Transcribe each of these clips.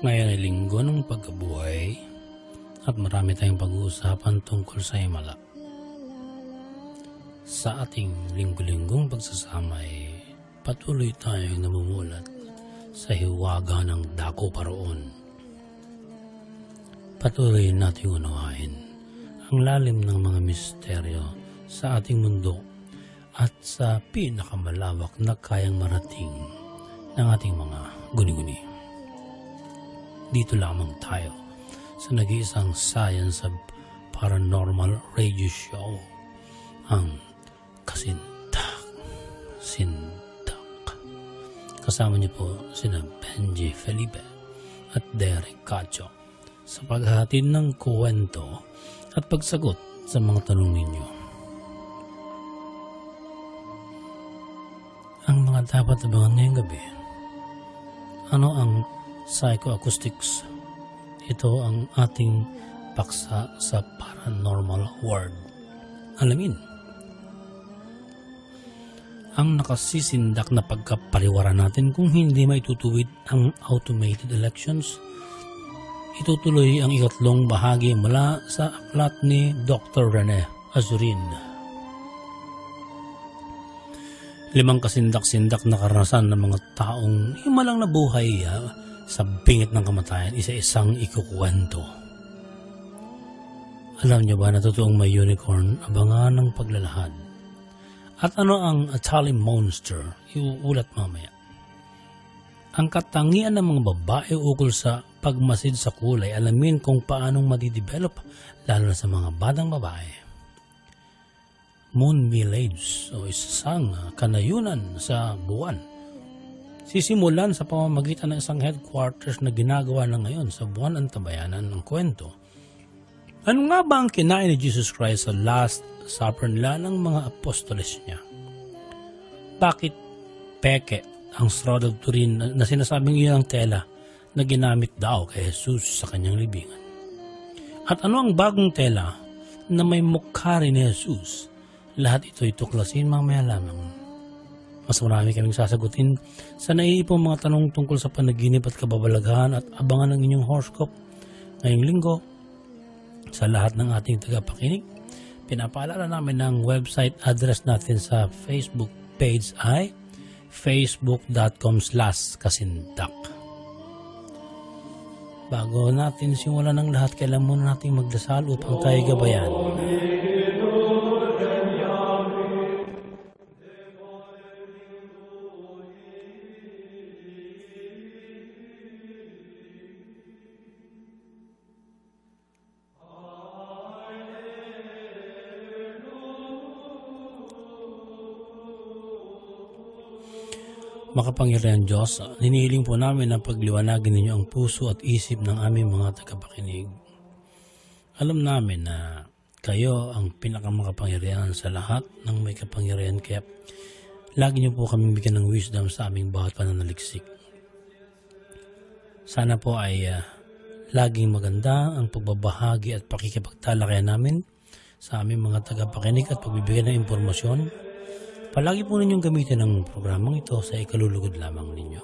Ngayon ay linggo ng pagkabuhay at marami tayong pag-uusapan tungkol sa himala. Sa ating linggo-linggong pagsasama ay patuloy tayong namumulat sa hiwaga ng dako paroon. Patuloy nating unawain ang lalim ng mga misteryo sa ating mundo at sa pinakamalawak na kayang marating ng ating mga guni-guni. Dito lamang tayo sa nag-iisang Science of Paranormal Radio Show, ang Kasindak. Kasama niyo po sina Benji Felipe at Derek Cacho sa paghahatid ng kwento at pagsagot sa mga tanong ninyo. Ang mga dapat abangan ngayong gabi: ano ang psychoacoustics? Ito ang ating paksa sa paranormal world. Alamin ang nakasisindak na pagkapaliwara natin kung hindi maitutuwid ang automated elections. Itutuloy ang ikatlong bahagi mula sa aklat ni Dr. Rene Azurin. 5 kasindak-sindak na karanasan ng mga taong himalang nabuhay sa bingit ng kamatayan, isa-isang ikukwento. Alam niyo ba na totoong may unicorn? Abangan ng paglalahad. At ano ang Atali Monster? Iuulat mamaya. Ang katangian ng mga babae ukol sa pagmasid sa kulay, alamin kung paanong madidevelop lalo na sa mga batang babae. Moon Village o isang kanayunan sa buwan. Sisimulan sa pamamagitan ng isang headquarters na ginagawa na ngayon sa buwan ang tabayanan ng kwento. Ano nga ba ang kinain ni Jesus Christ sa Last Supper nila ng mga apostoles niya? Bakit peke ang Shroud of Turin na sinasabing iyon ang tela na ginamit daw kay Jesus sa kanyang libingan? At ano ang bagong tela na may mukha rin ni Jesus? Lahat ito'y tuklasin mamaya lamang. Mas marami kaming sasagutin sa naiipong mga tanong tungkol sa panaginip at kababalaghan, at abangan ang inyong horoscope ngayong linggo. Sa lahat ng ating tagapakinig, pinapaalala namin ang website address natin sa Facebook page ay facebook.com/kasindak. Bago natin simulan ng lahat, kailan muna natin magdasal upang tayo gabayan. Makapangyarihan Diyos, hinihiling po namin ang pagliwanagin ninyo ang puso at isip ng aming mga tagapakinig. Alam namin na kayo ang pinakamakapangyarihan sa lahat ng may kapangyarihan, kaya lagi niyo po kaming bigyan ng wisdom sa aming bawat pananaliksik. Sana po ay laging maganda ang pagbabahagi at pakikipagtalakayan namin sa aming mga tagapakinig at pagbibigay ng impormasyon. Palagi po ninyong gamitin ang programang ito sa ikalulugod lamang ninyo.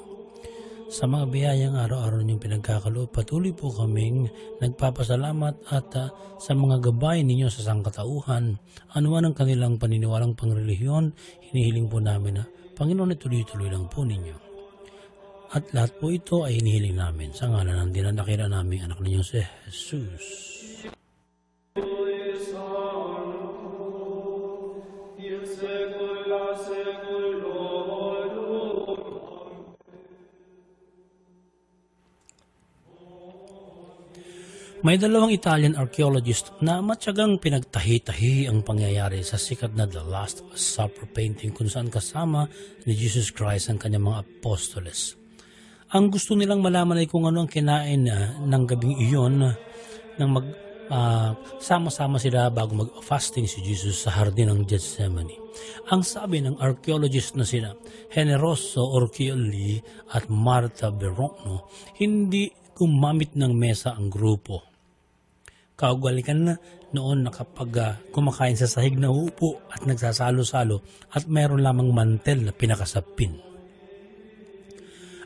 Sa mga biyayang araw-araw ninyong pinagkakaloob, patuloy po kaming nagpapasalamat at sa mga gabay ninyo sa sangkatauhan, anuman ang kanilang paniniwalang pangrelihiyon, hinihiling po namin na Panginoon, ituloy-tuloy lang po ninyo. At lahat po ito ay hinihiling namin sa ngalan ng dinadakila naming anak ninyo si Jesus. May 2 Italian archaeologist na matyagang pinagtahi-tahi ang pangyayari sa sikat na The Last Supper painting, kung saan kasama ni Jesus Christ ang kanyang mga apostoles. Ang gusto nilang malaman ay kung ano ang kinain ng gabing iyon nang sama-sama sila bago mag-fasting si Jesus sa hardin ng Gethsemane. Ang sabi ng archaeologist na sina Generoso Orchioli at Marta Berrocno, hindi gumamit ng mesa ang grupo. Kaugalian na noon na kapag kumakain sa sahig na upo at nagsasalo-salo at mayroon lamang mantel na pinakasapin.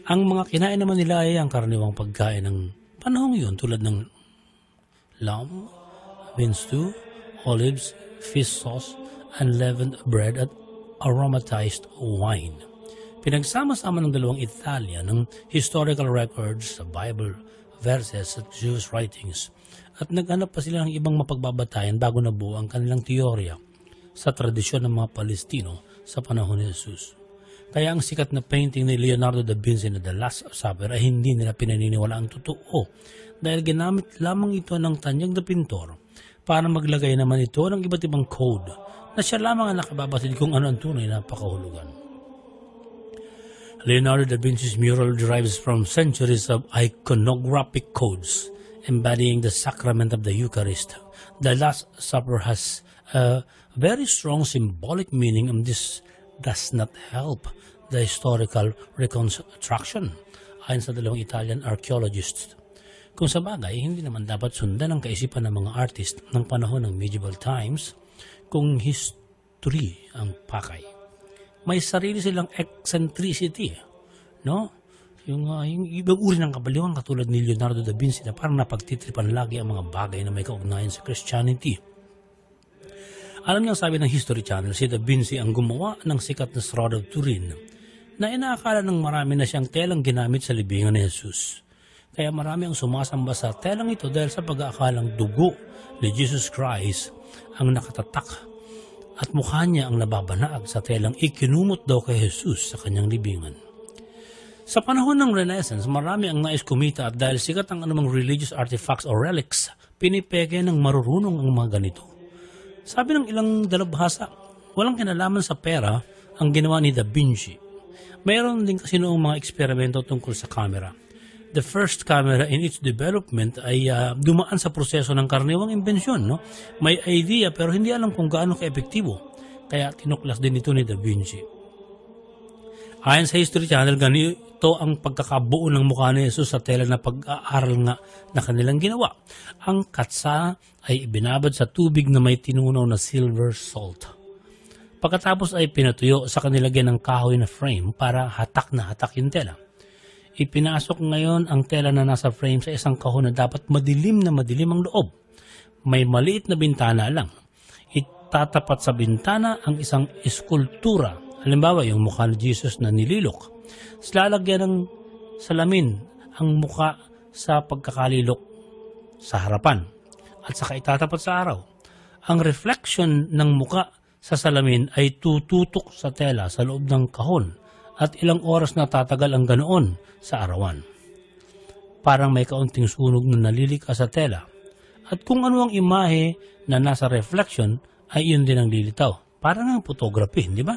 Ang mga kinain naman nila ay ang karaniwang pagkain ng panahong yun tulad ng lamb, bean stew, olives, fish sauce, unleavened bread at aromatized wine. Pinagsama-sama ng dalawang Italian ng historical records sa Bible verses at Jewish writings at naghanap pa sila ng ibang mapagbabatayan bago nabuo ang kanilang teorya sa tradisyon ng mga Palestino sa panahon ni Jesus. Kaya ang sikat na painting ni Leonardo da Vinci na The Last Supper ay hindi nila pinaniniwala ang totoo dahil ginamit lamang ito ng tanyag na pintor para maglagay naman ito ng iba't ibang code na siya lamang ang nakababatid kung ano ang tunay na pakahulugan. Leonardo da Vinci's mural derives from centuries of iconographic codes embodying the sacrament of the Eucharist. The Last Supper has a very strong symbolic meaning, and this does not help the historical reconstruction, ayon sa dalawang Italian archaeologists. Kung sa bagay, hindi naman dapat sundan ang kaisipan ng mga artist ng panahon ng medieval times kung history ang pakay. May sarili silang eccentricity, no? Yung ibang uri ng kabaliwan katulad ni Leonardo da Vinci na parang napagtitripan lagi ang mga bagay na may kaugnayan sa Christianity. Alam niyo ang sabi ng History Channel, si Da Vinci ang gumawa ng sikat na Shroud of Turin na inaakala ng marami na siyang telang ginamit sa libingan ni Jesus. Kaya marami ang sumasamba sa telang ito dahil sa pag-aakalang dugo ni Jesus Christ ang nakatatak at mukha niya ang nababanaag sa telang ikinumot daw kay Jesus sa kanyang libingan. Sa panahon ng Renaissance, marami ang nais kumita at dahil sikat ang anumang religious artifacts o relics, pinipeke ng marurunong ang mga ganito. Sabi ng ilang dalubhasa, walang kinalaman sa pera ang ginawa ni Da Vinci. Mayroon din kasi noong mga eksperimento tungkol sa camera. The first camera in its development ay dumaan sa proseso ng karaniwang imbensyon. No? May idea pero hindi alam kung gaano ka-epektibo. Kaya tinuklas din ito ni Da Vinci. Ayon sa History Channel, ganito ang pagkakabuo ng mukha ni Jesus sa tela na pag-aaral nga na kanilang ginawa. Ang katsa ay ibinabad sa tubig na may tinunaw na silver salt. Pagkatapos ay pinatuyo sa kanilagyan ng kahoy na frame para hatak na hatak yung tela. Ipinasok ngayon ang tela na nasa frame sa isang kahon na dapat madilim ang loob. May maliit na bintana lang. Itatapat sa bintana ang isang eskultura. Halimbawa, yung mukha ni Jesus na nililok. Lalagyan ng salamin ang mukha sa pagkakalilok sa harapan at saka itatapat sa araw. Ang reflection ng mukha sa salamin ay tututok sa tela sa loob ng kahon at ilang oras na tatagal ang ganoon sa arawan. Parang may kaunting sunog na nalilika sa tela. At kung ano ang imahe na nasa reflection ay yun din ang lilitaw. Parang ang photography, di ba?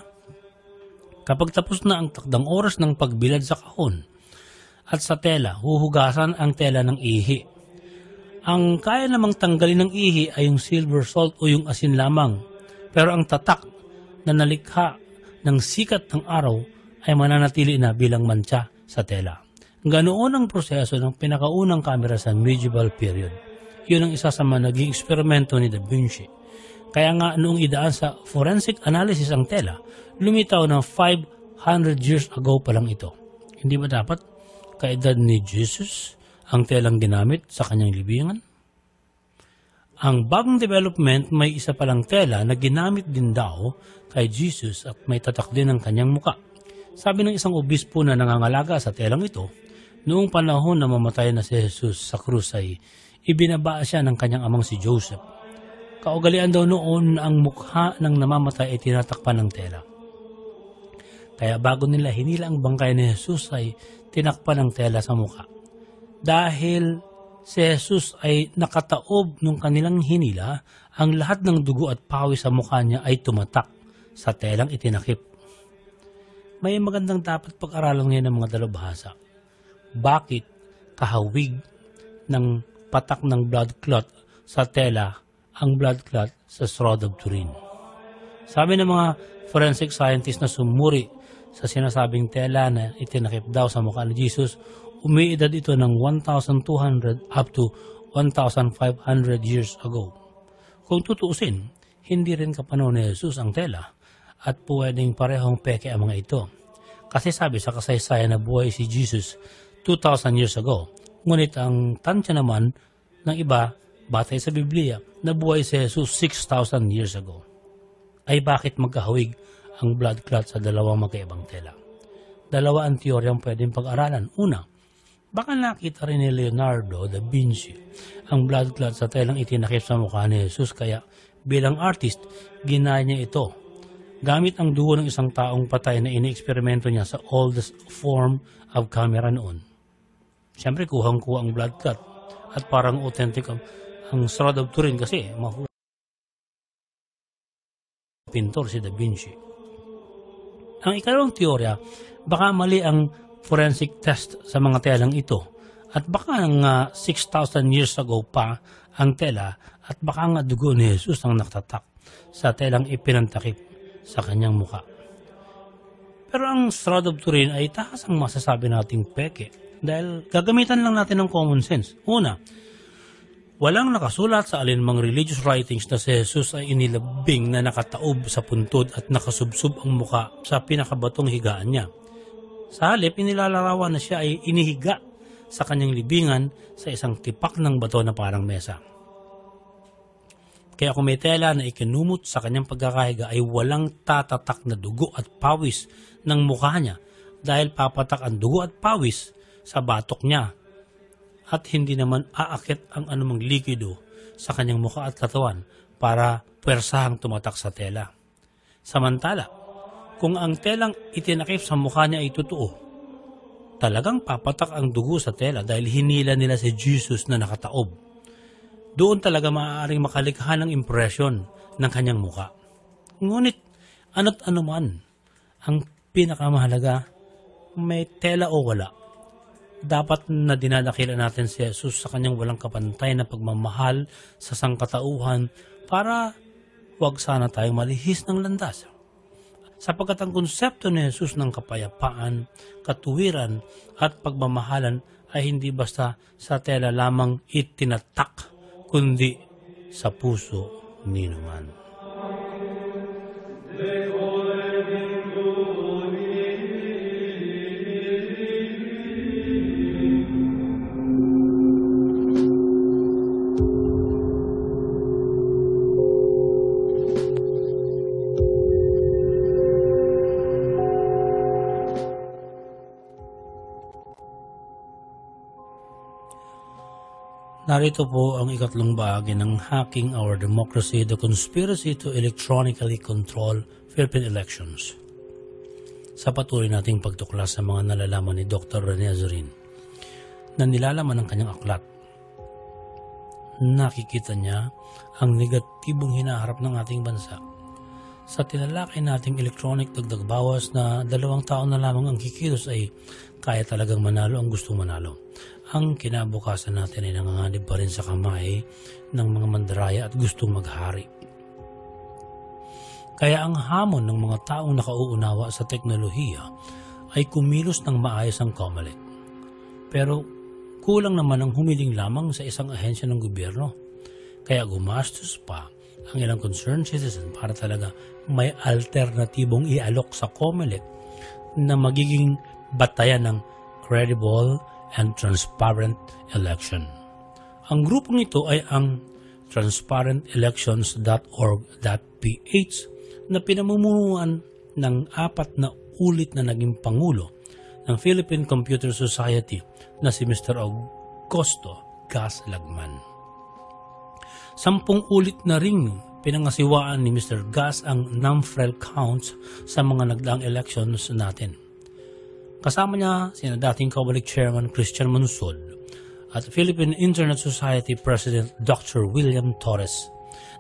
Kapag tapos na ang takdang oras ng pagbilad sa kahon at sa tela, huhugasan ang tela ng ihi. Ang kaya namang tanggalin ng ihi ay yung silver salt o yung asin lamang. Pero ang tatak na nalikha ng sikat ng araw ay mananatili na bilang mantsa sa tela. Ganoon ang proseso ng pinakaunang kamera sa medieval period. Yun ang isa sa mga naging eksperimento ni Da Vinci. Kaya nga noong idaan sa forensic analysis ang tela, lumitaw ng 500 years ago pa lang ito. Hindi ba dapat kaedad ni Jesus ang telang ginamit sa kanyang libingan? Ang bagong development may isa palang tela na ginamit din daw kay Jesus at may tatak din ang kanyang muka. Sabi ng isang obispo na nangangalaga sa telang ito, noong panahon na mamatay na si Jesus sa krus ay ibinaba siya ng kanyang amang si Joseph. Kaugalian daw noon ang mukha ng namamatay ay tinatakpan ng tela. Kaya bago nila hinila ang bangkay ni Jesus ay tinakpan ng tela sa mukha. Dahil si Jesus ay nakataob nung kanilang hinila, ang lahat ng dugo at pawis sa mukha niya ay tumatak sa telang itinakip. May magandang dapat pag-aralan ngayon ng mga dalubhasa. Bakit kahawig ng patak ng blood clot sa tela ang blood clot sa Shroud of Turin? Sabi ng mga forensic scientists na sumuri sa sinasabing tela na itinakip daw sa mukha ni Jesus, umiidad ito ng 1,200 up to 1,500 years ago. Kung tutuusin, hindi rin kapanahon ni Jesus ang tela at pwedeng parehong peke ang mga ito. Kasi sabi sa kasaysayan na buhay si Jesus 2,000 years ago. Ngunit ang tansya naman ng iba, batay sa Biblia, na buhay si Jesus 6,000 years ago. Ay bakit magkahawig ang blood clot sa dalawang magkaibang tela? Dalawa ang teoryang pwedeng pag-aralan. Una, baka nakita rin ni Leonardo da Vinci ang blood clot sa telang itinakip sa mukha ni Jesus, kaya bilang artist, ginaya niya ito gamit ang dugo ng isang taong patay na ini-eksperimento niya sa oldest form of camera noon. Siyempre, kuhang-kuha ang blood clot at parang authentic ang Shroud of Turin kasi pintor si Da Vinci. Ang ikalawang teorya, baka mali ang forensic test sa mga telang ito at baka ng 6,000 years ago pa ang tela at baka nga dugo ni Jesus ang nakatatak sa telang ipinantakip sa kanyang muka. Pero ang Shroud of Turin ay takas ang masasabi nating peke dahil gagamitan lang natin ng common sense. Una, walang nakasulat sa alinmang religious writings na si Jesus ay inilabing na nakataob sa puntod at nakasubsob ang muka sa pinakabatong higaan niya. Sa halip, inilalarawan na siya ay inihiga sa kanyang libingan sa isang tipak ng bato na parang mesa. Kaya kung may tela na ikinumot sa kanyang pagkakahiga ay walang tatatak na dugo at pawis ng mukha niya dahil papatak ang dugo at pawis sa batok niya at hindi naman aakit ang anumang likido sa kanyang mukha at katawan para puwersahang tumatak sa tela. Samantala, kung ang telang itinakip sa mukha niya ay totoo, talagang papatak ang dugo sa tela dahil hinila nila si Jesus na nakataob. Doon talaga maaaring makalikha ng impresyon ng kanyang muka. Ngunit ano't ano man, ang pinakamahalaga, may tela o wala. Dapat na dinadakila natin si Jesus sa kanyang walang kapantay na pagmamahal sa sangkatauhan para wag sana tayong malihis ng landas. Sapagkat ang konsepto ni Jesus ng kapayapaan, katuwiran at pagmamahalan ay hindi basta sa tela lamang itinatak, kundi sa puso ni naman. Narito po ang ikatlong bahagi ng Hacking Our Democracy, the Conspiracy to Electronically Control Philippine Elections. Sa patuloy nating pagtuklas sa mga nalalaman ni Dr. Rene Azurin na nilalaman ng kanyang aklat, nakikita niya ang negatibong hinaharap ng ating bansa. Sa tinalakay nating electronic dagdag bawas na 2 taon na lamang ang kikilos ay kaya talagang manalo ang gustong manalo. Ang kinabukasan natin ay nanganganib pa rin sa kamay ng mga mandaraya at gustong maghari. Kaya ang hamon ng mga taong nakauunawa sa teknolohiya ay kumilos ng maayos ang COMELEC. Pero kulang naman ang humiling lamang sa isang ahensya ng gobyerno. Kaya gumastos pa ang ilang concerned citizen para talaga may alternatibong ialok sa COMELEC na magiging batayan ng credible and transparent election. Ang grupong ito ay ang transparentelections.org.ph na pinamumunuan ng 4 na ulit na naging pangulo ng Philippine Computer Society na si Mr. Augusto Gas Lagman. 10 ulit na ring pinangasiwaan ni Mr. Gas ang NAMFREL counts sa mga nagdaang elections natin. Kasama niya sina dating COMELEC Chairman Christian Mansod at Philippine Internet Society President Dr. William Torres.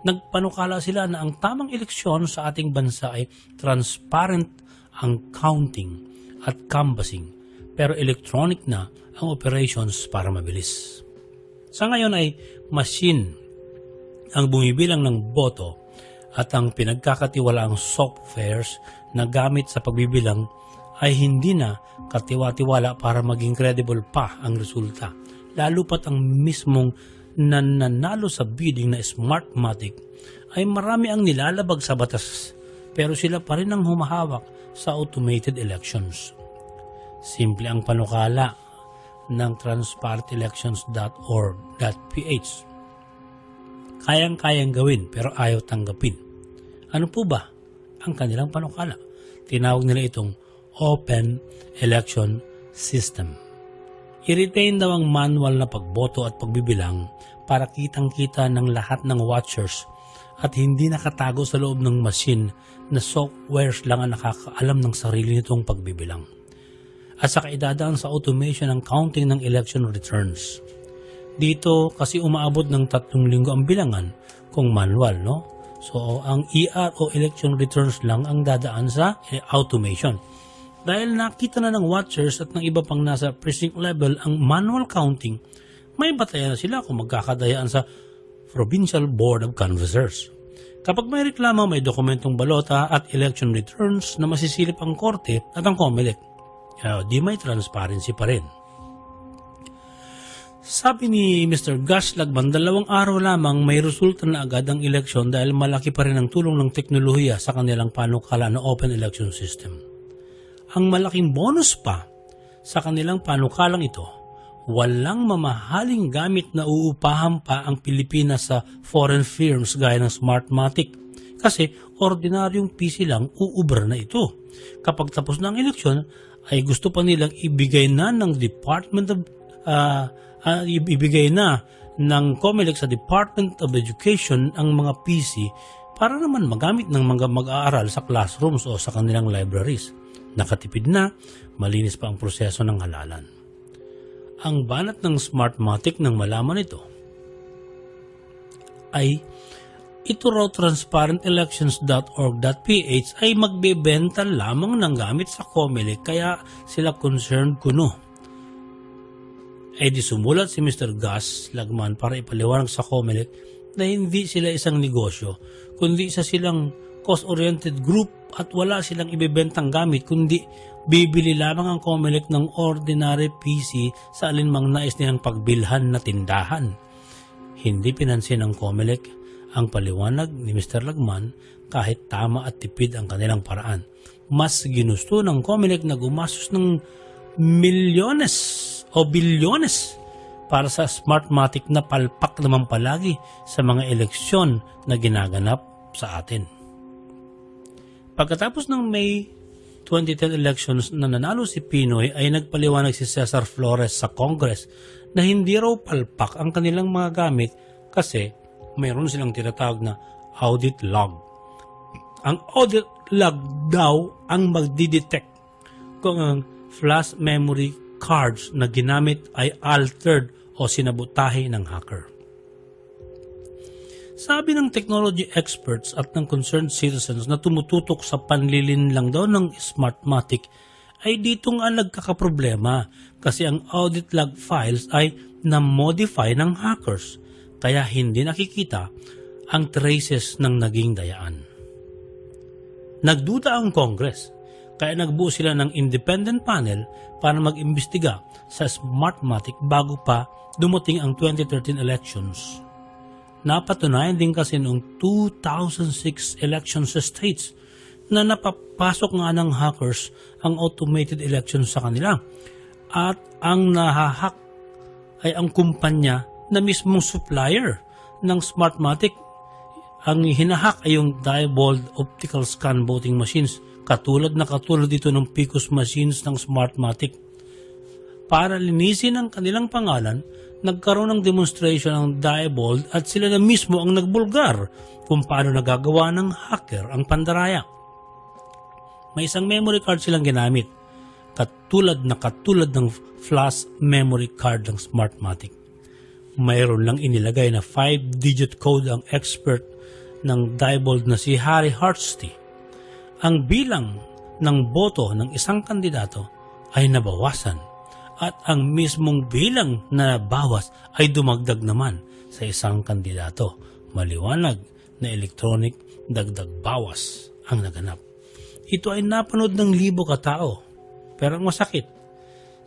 Nagpanukala sila na ang tamang eleksyon sa ating bansa ay transparent ang counting at canvassing, pero electronic na ang operations para mabilis. Sa ngayon ay machine ang bumibilang ng boto at ang pinagkakatiwalaang softwares na gamit sa pagbibilang ay hindi na katiwa-tiwala para maging credible pa ang resulta. Lalo pat ang mismong nananalo sa bidding na Smartmatic ay marami ang nilalabag sa batas. pero sila pa rin ang humahawak sa automated elections. Simple ang panukala ng transparentelections.org.ph. Kayang-kayang gawin pero ayaw tanggapin. Ano po ba ang kanilang panukala? Tinawag nila itong Open Election System. I-retain daw ang manual na pagboto at pagbibilang para kitang-kita ng lahat ng watchers at hindi nakatago sa loob ng machine na softwares lang ang nakakaalam ng sarili nitong pagbibilang. At saka idadaan sa automation ang counting ng election returns. Dito kasi umaabot ng 3 linggo ang bilangan kung manual, no? So, ang ER o election returns lang ang dadaan sa automation. Dahil nakita na ng watchers at ng iba pang nasa precinct level ang manual counting, may batayan na sila kung magkakadayaan sa Provincial Board of Canvassers. Kapag may reklamo, may dokumentong balota at election returns na masisilip ang korte at ang COMELEC. Di may transparency pa rin. Sabi ni Mr. Gus Lagman, 2 araw lamang may resulta na agad ang eleksyon dahil malaki pa rin ang tulong ng teknolohiya sa kanilang panukala na open election system. Ang malaking bonus pa sa kanilang panukalang ito, walang mamahaling gamit na uupahan pa ang Pilipinas sa foreign firms gaya ng Smartmatic kasi ordinaryong PC lang uubra na ito. Kapag tapos na ang eleksyon, ay gusto pa nilang ibigay na ng COMELEC sa Department of Education ang mga PC para naman magamit ng mga mag-aaral sa classrooms o sa kanilang libraries. Nakatipid na, malinis pa ang proseso ng halalan. Ang banat ng Smartmatic nang malaman ito ay ito raw transparentelections.org.ph ay magbebenta lamang ng gamit sa COMELEC kaya sila concerned kuno. Ay di sumulat si Mr. Gus Lagman para ipaliwanag sa COMELEC na hindi sila isang negosyo, kundi isa silang cost-oriented group at wala silang ibebentang gamit kundi bibili lamang ang COMELEC ng ordinary PC sa alinmang nais nilang pagbilhan na tindahan. Hindi pinansin ng COMELEC ang paliwanag ni Mr. Lagman kahit tama at tipid ang kanilang paraan. Mas ginusto ng COMELEC na gumastos ng milyones o bilyones para sa Smartmatic na palpak naman palagi sa mga eleksyon na ginaganap sa atin. Pagkatapos ng May 2010 elections na nanalo si Pinoy ay nagpaliwanag si Cesar Flores sa Congress na hindi raw palpak ang kanilang mga gamit kasi mayroon silang tinatawag na audit log. Ang audit log daw ang magdidetect kung ang flash memory cards na ginamit ay altered o sinabotahe ng hacker. Sabi ng technology experts at ng concerned citizens na tumututok sa panlilin lang daw ng Smartmatic ay dito nga nagkakaproblema kasi ang audit log files ay na-modify ng hackers kaya hindi nakikita ang traces ng naging dayaan. Nagduda ang Congress kaya nagbuo sila ng independent panel para mag-imbestiga sa Smartmatic bago pa dumating ang 2013 elections. Napatunayan din kasi noong 2006 elections sa states na napapasok nga ng hackers ang automated elections sa kanila at ang nahahack ay ang kumpanya na mismong supplier ng Smartmatic. Ang hinahack ay yung Diebold optical scan voting machines katulad dito ng PICOS machines ng Smartmatic. Para linisin ang kanilang pangalan, nagkaroon ng demonstration ng Diebold at sila na mismo ang nagbulgar kung paano nagagawa ng hacker ang pandaraya. May isang memory card silang ginamit, katulad ng flash memory card ng Smartmatic. Mayroon lang inilagay na 5-digit code ang expert ng Diebold na si Harry Hartsty. Ang bilang ng boto ng isang kandidato ay nabawasan at ang mismong bilang na nabawas ay dumagdag naman sa isang kandidato. Maliwanag na electronic dagdag bawas ang naganap. Ito ay napanood ng libo katao. Pero ang masakit,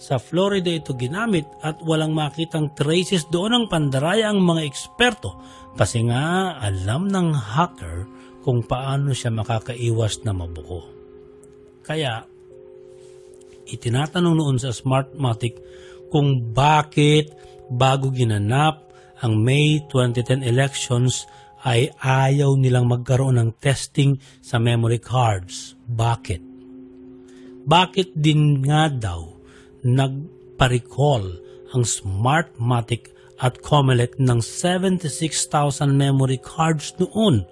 Sa Florida ito ginamit at walang makitang traces doon ng pandaraya ang mga eksperto kasi nga alam ng hacker kung paano siya makakaiwas na mabuko. Kaya itinatanong noon sa Smartmatic kung bakit bago ginanap ang May 2010 elections ay ayaw nilang magkaroon ng testing sa memory cards. Bakit? Bakit din nga daw nagpa-recall ang Smartmatic at Comelec ng 76,000 memory cards noon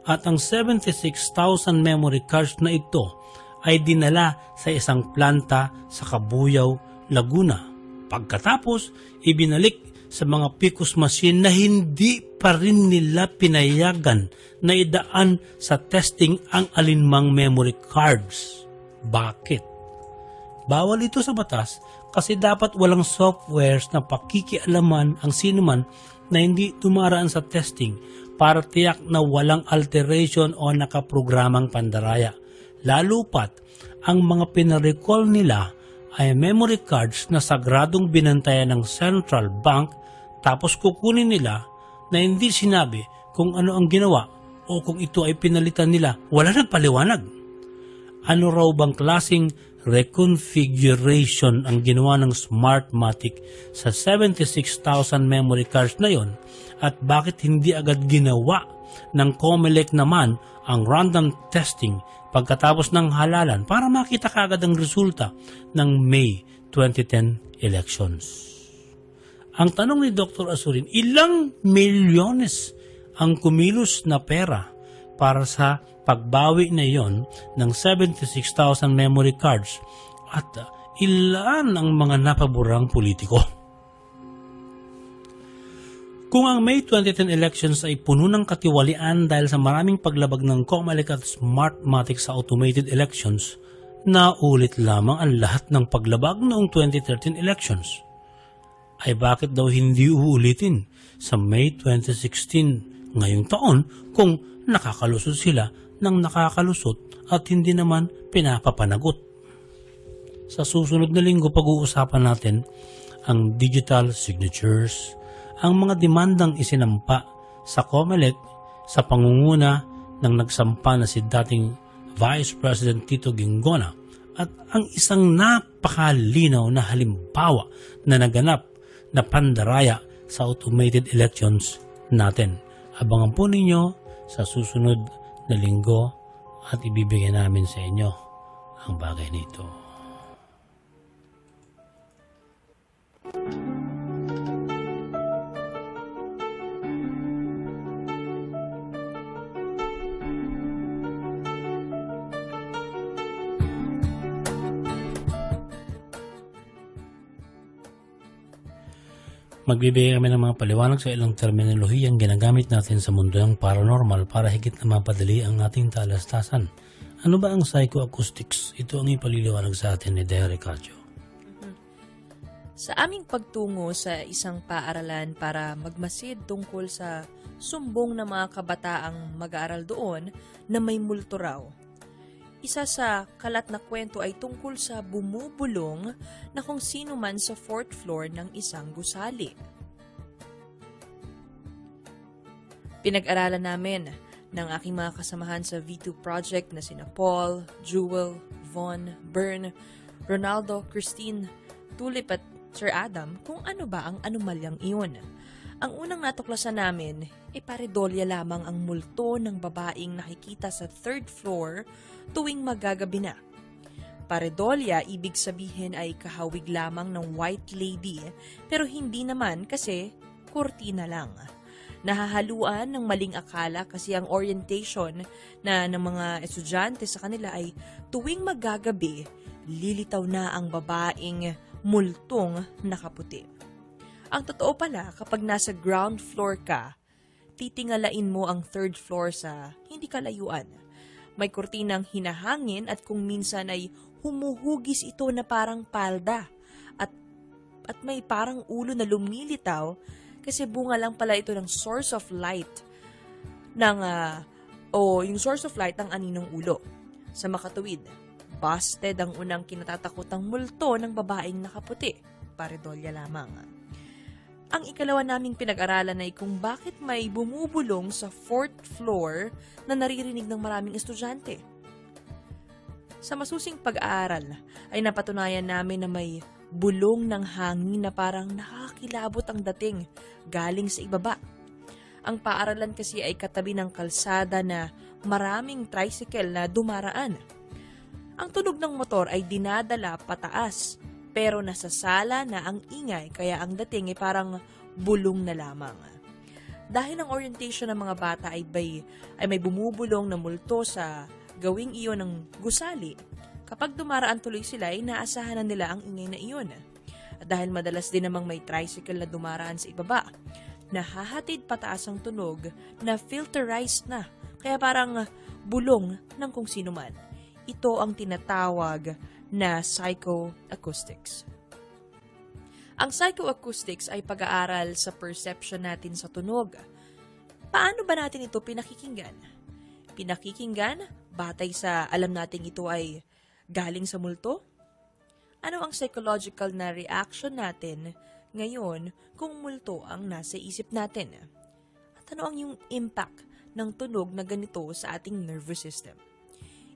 at ang 76,000 memory cards na ito ay dinala sa isang planta sa Cabuyao, Laguna. Pagkatapos, ibinalik sa mga PICOS machine na hindi pa rin nila pinayagan na idaan sa testing ang alinmang memory cards. Bakit? Bawal ito sa batas kasi dapat walang softwares na pakikialaman ang sinuman na hindi dumaraan sa testing para tiyak na walang alteration o nakaprogramang pandaraya. Lalo pat, ang mga pinarecall nila ay memory cards na sagradong binantayan ng Central Bank tapos kukunin nila na hindi sinabi kung ano ang ginawa o kung ito ay pinalitan nila. Wala nagpaliwanag. Ano raw bang klaseng reconfiguration ang ginawa ng Smartmatic sa 76,000 memory cards na yon at bakit hindi agad ginawa ng Comelec naman ang random testing pagkatapos ng halalan para makita kaagad ang resulta ng May 2010 elections. Ang tanong ni Dr. Azurin, ilang milyones ang kumilos na pera para sa pagbawi na iyon ng 76,000 memory cards at ilan ang mga napaborang politiko. Kung ang May 2010 elections ay puno ng katiwalian dahil sa maraming paglabag ng Comelec at Smartmatic sa automated elections, naulit lamang ang lahat ng paglabag noong 2013 elections. Ay bakit daw hindi uulitin sa May 2016 ngayong taon kung nakakalusot sila ng nakakalusot at hindi naman pinapapanagot? Sa susunod na linggo pag-uusapan natin ang digital signatures, ang mga demandang isinampa sa Comelec sa pangunguna ng nagsampa na si dating Vice President Tito Ginggona at ang isang napakalinaw na halimbawa na naganap na pandaraya sa automated elections natin. Abangan po ninyo sa susunod na linggo at ibibigay namin sa inyo ang bagay nito. Magbibigay kami ng mga paliwanag sa ilang terminolohiyang ginagamit natin sa mundo ng paranormal para higit na mapadali ang ating talastasan. Ano ba ang psychoacoustics? Ito ang ipaliliwanag sa atin ni Derek Cacho. Sa aming pagtungo sa isang paaralan para magmasid tungkol sa sumbong ng mga kabataang mag-aaral doon na may multo raw. Isa sa kalat na kwento ay tungkol sa bumubulong na kung sino man sa 4th floor ng isang gusali. Pinag-aralan namin ng aking mga kasamahan sa V2 Project na sina Paul, Jewel, Von, Bern, Ronaldo, Christine, Tulip at Sir Adam kung ano ba ang anomalyang iyon. Ang unang natuklasan namin ay paredolya lamang ang multo ng babaeng nakikita sa 3rd floor tuwing magagabi na. Paredolya ibig sabihin ay kahawig lamang ng white lady pero hindi naman kasi kurtina lang. Nahahaluan ng maling akala kasi ang orientation na ng mga estudyante sa kanila ay tuwing magagabi lilitaw na ang babaeng multong nakaputi. Ang totoo pala, kapag nasa ground floor ka, titingalain mo ang 3rd floor sa hindi kalayuan. May kurtinang hinahangin at kung minsan ay humuhugis ito na parang palda. At may parang ulo na lumilitaw kasi bunga lang pala ito ng source of light yung source of light ng aninong ulo. Sa makatuwid, busted ang unang kinatatakutang multo ng babaeng nakaputi, paredolya lamang. Ang ikalawa naming pinag-aralan ay kung bakit may bumubulong sa 4th floor na naririnig ng maraming estudyante. Sa masusing pag-aaral ay napatunayan namin na may bulong ng hangin na parang nakakilabot ang dating galing sa ibaba. Ang paaralan kasi ay katabi ng kalsada na maraming tricycle na dumaraan. Ang tunog ng motor ay dinadala pataas, pero nasasala na ang ingay kaya ang dating ay parang bulong na lamang. Dahil ang orientation ng mga bata ay may bumubulong na multo sa gawing iyon ng gusali, kapag dumaraan tuloy sila ay naasahan na nila ang ingay na iyon. At dahil madalas din namang may tricycle na dumaraan sa ibaba, nahahatid pataas ang tunog na filterized na, kaya parang bulong ng kung sino man. Ito ang tinatawag na psychoacoustics. Ang psychoacoustics ay pag-aaral sa perception natin sa tunog. Paano ba natin ito pinakikinggan? Pinakikinggan batay sa alam natin ito ay galing sa multo? Ano ang psychological na reaction natin ngayon kung multo ang nasa isip natin? At ano ang yung impact ng tunog na ganito sa ating nervous system?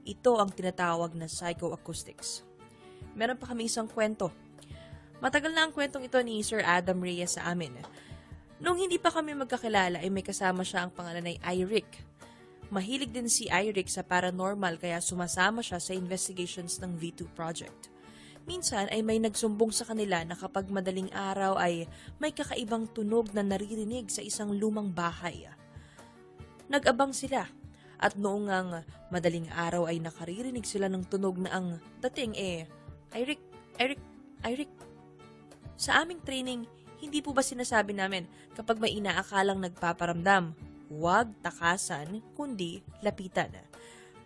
Ito ang tinatawag na psychoacoustics. Meron pa kami isang kwento. Matagal na ang kwentong ito ni Sir Adam Reyes sa amin. Nung hindi pa kami magkakilala ay may kasama siya ang pangalan ay Iric. Mahilig din si Iric sa paranormal kaya sumasama siya sa investigations ng V2 Project. Minsan ay may nagsumbong sa kanila na kapag madaling araw ay may kakaibang tunog na naririnig sa isang lumang bahay. Nag-abang sila at noong ang madaling araw ay nakaririnig sila ng tunog na ang dating Iric. Sa aming training, hindi po ba sinasabi namin kapag may inaakalang nagpaparamdam, huwag takasan, kundi lapitan.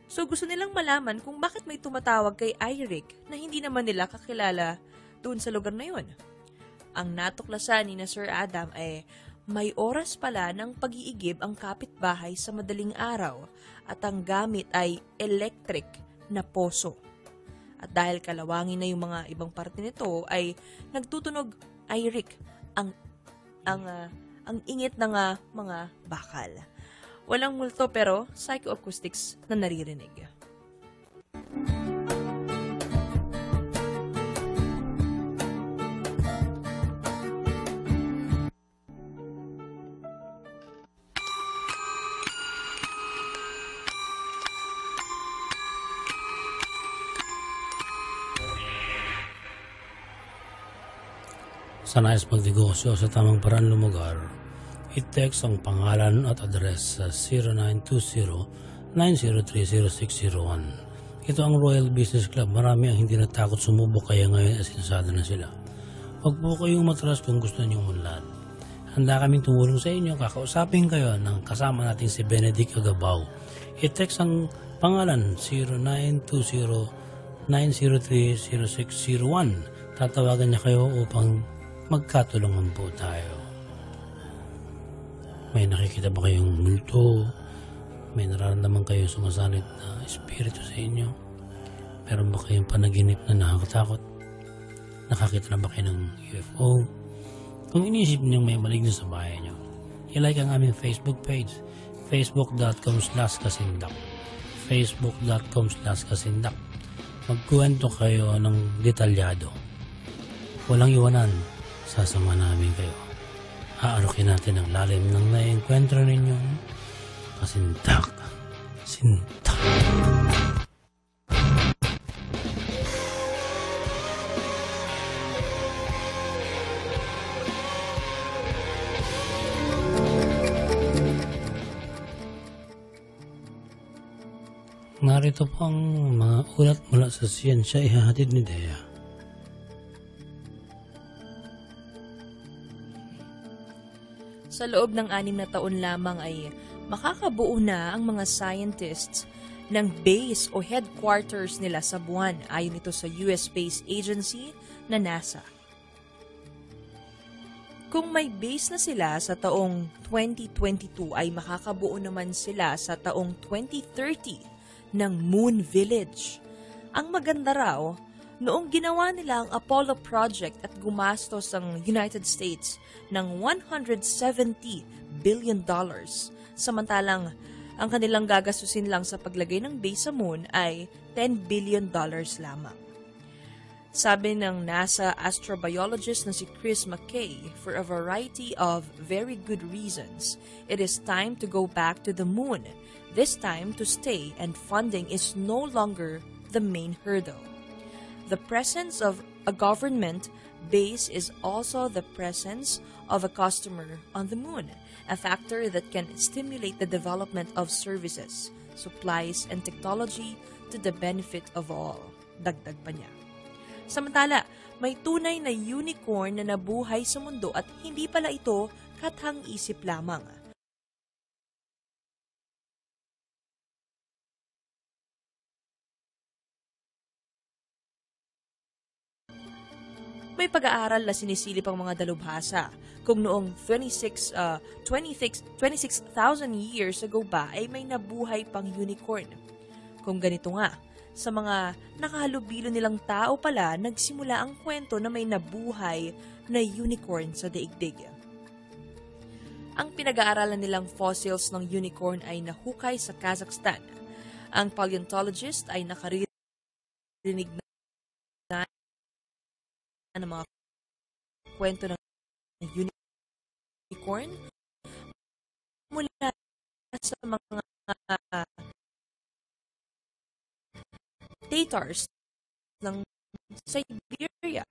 So gusto nilang malaman kung bakit may tumatawag kay Iric na hindi naman nila kakilala doon sa lugar na yun. Ang natuklasan ni na Sir Adam ay may oras pala ng pag-iigib ang kapitbahay sa madaling araw at ang gamit ay electric na poso. At dahil kalawangin na yung mga ibang parte nito ay nagtutunog Iric ang ingit ng mga bakal. Walang multo pero psychoacoustics na naririnig. Sa nais magnegosyo sa tamang paraan lumugar, i-text ang pangalan at address sa 0920-9030601. Ito ang Royal Business Club. Marami ang hindi natakot sumubok kaya ngayon asinsado na sila. Huwag po kayong matras kung gusto niyong unlad. Handa kaming tumulong sa inyo. Kakausapin kayo ng kasama natin si Benedict Agabaw. I-text ang pangalan 0920-9030601. Tatawagan niya kayo upang magkatulungan po tayo. May nakikita ba kayong multo? May nararamdaman kayong sumasalit na espiritu sa inyo? Meron ba kayong panaginip na nakakatakot? Nakakita na ba kayo ng UFO? Kung inisip niyo may maligno sa bahay niyo, i-like ang aming Facebook page, facebook.com/kasindak facebook.com/kasindak. Magkwento kayo ng detalyado. Walang iwanan. Sasama namin kayo. Aarukin natin ang lalim ng naiengkwentro ninyong kasindak. Sintak. Narito po ang mga ulat mula sa siyensya ihahatid ni Dea. Sa loob ng 6 na taon lamang ay makakabuo na ang mga scientists ng base o headquarters nila sa buwan ayon ito sa US Space Agency na NASA. Kung may base na sila sa taong 2022 ay makakabuo naman sila sa taong 2030 ng Moon Village. Ang maganda raw, noong ginawa nila ang Apollo project at gumastos ang United States ng $170 billion, samantalang ang kanilang gagastusin lang sa paglagay ng base sa moon ay $10 billion lamang. Sabi ng NASA astrobiologist na si Chris McKay, for a variety of very good reasons, it is time to go back to the moon, this time to stay, and funding is no longer the main hurdle. The presence of a government base is also the presence of a customer on the moon, a factor that can stimulate the development of services, supplies, and technology to the benefit of all. Dagdag pa niya. Samantala, may tunay na unicorn na nabuhay sa mundo at hindi pala ito kathang-isip lamang. May pag-aaral na sinisilip ang mga dalubhasa kung noong 26,000 years ago ba ay may nabuhay pang unicorn. Kung ganito nga, sa mga nakahalubilo nilang tao pala, nagsimula ang kwento na may nabuhay na unicorn sa daigdig. Ang pinag-aaralan nilang fossils ng unicorn ay nahukay sa Kazakhstan. Ang paleontologist ay nakarinig na ng mga kwento ng unicorn mula sa mga Tatars ng Siberia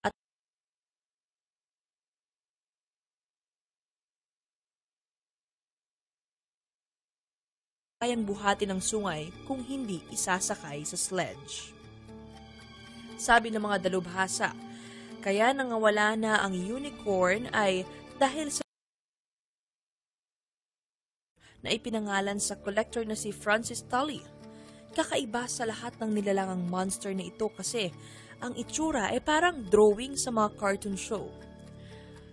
at kayang buhatin ng sungay kung hindi isasakay sa sledge. Sabi ng mga dalubhasa, kaya nangawala na ang unicorn ay dahil sa na ipinangalan sa collector na si Francis Tully. Kakaiba sa lahat ng nilalangang monster na ito kasi ang itsura ay parang drawing sa mga cartoon show.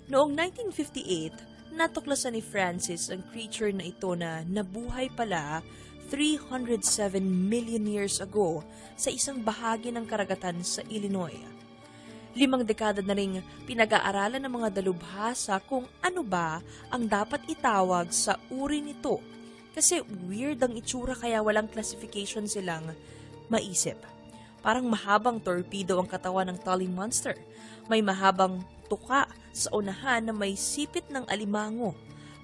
Noong 1958, natuklasan ni Francis ang creature na ito na nabuhay pala 307 million years ago sa isang bahagi ng karagatan sa Illinois. 5 dekada na ring pinag-aaralan ng mga dalubhasa kung ano ba ang dapat itawag sa uri nito. Kasi weird ang itsura kaya walang classification silang maisip. Parang mahabang torpedo ang katawan ng Tully Monster. May mahabang tuka sa unahan na may sipit ng alimango.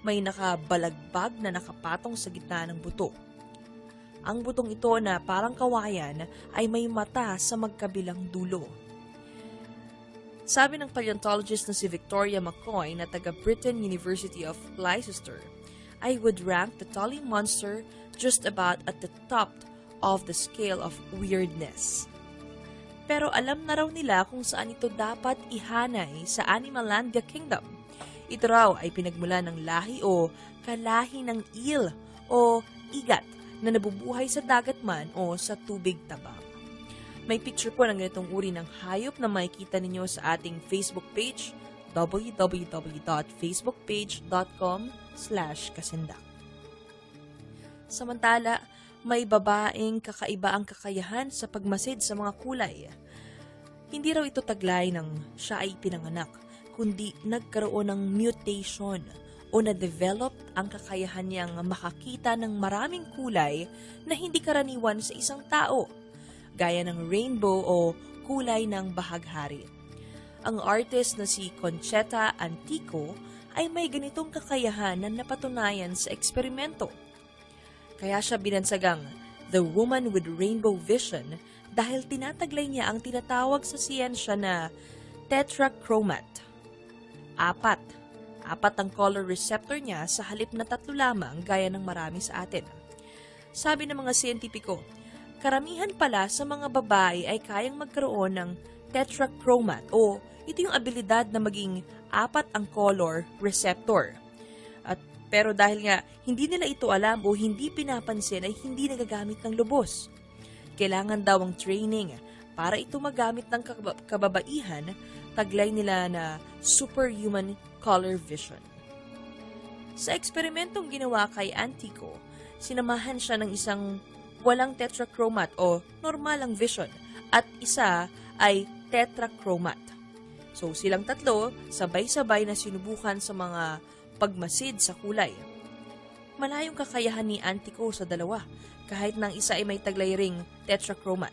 May nakabalagbag na nakapatong sa gitna ng buto. Ang butong ito na parang kawayan ay may mata sa magkabilang dulo. Sabi ng paleontologist na si Victoria McCoy na taga Britain University of Leicester, I would rank the Tully Monster just about at the top of the scale of weirdness. Pero alam na raw nila kung saan ito dapat ihanay sa Animalandia Kingdom. Ito raw ay pinagmula ng lahi o kalahi ng eel o igat na nabubuhay sa dagat man o sa tubig tabang. May picture po ng ganitong uri ng hayop na makikita ninyo sa ating Facebook page, www.facebookpage.com/kasindak. Samantala, may babaeng kakaiba ang kakayahan sa pagmasid sa mga kulay. Hindi raw ito taglay ng siya ay pinanganak, kundi nagkaroon ng mutation o na-develop ang kakayahan niyang makakita ng maraming kulay na hindi karaniwan sa isang tao, gaya ng rainbow o kulay ng bahaghari. Ang artist na si Concheta Antico ay may ganitong kakayahan na napatunayan sa eksperimento. Kaya siya binansagang The Woman with Rainbow Vision dahil tinataglay niya ang tinatawag sa siyensya na tetrachromat. Apat ang color receptor niya sa halip na 3 lamang gaya ng marami sa atin. Sabi ng mga siyentipiko, karamihan pala sa mga babae ay kayang magkaroon ng tetrachromat o ito yung abilidad na maging 4 ang color receptor. Pero dahil nga hindi nila ito alam o hindi pinapansin ay hindi nagagamit ng lubos. Kailangan daw ang training para ito magamit ng kababaihan, taglay nila na superhuman color vision. Sa eksperimentong ginawa kay Antico, sinamahan siya ng isang walang tetrachromat o normalang vision at isa ay tetrachromat. So silang tatlo, sabay-sabay na sinubukan sa mga pagmasid sa kulay. Malayong kakayahan ni Antico sa dalawa, kahit nang isa ay may taglay ring tetrachromat.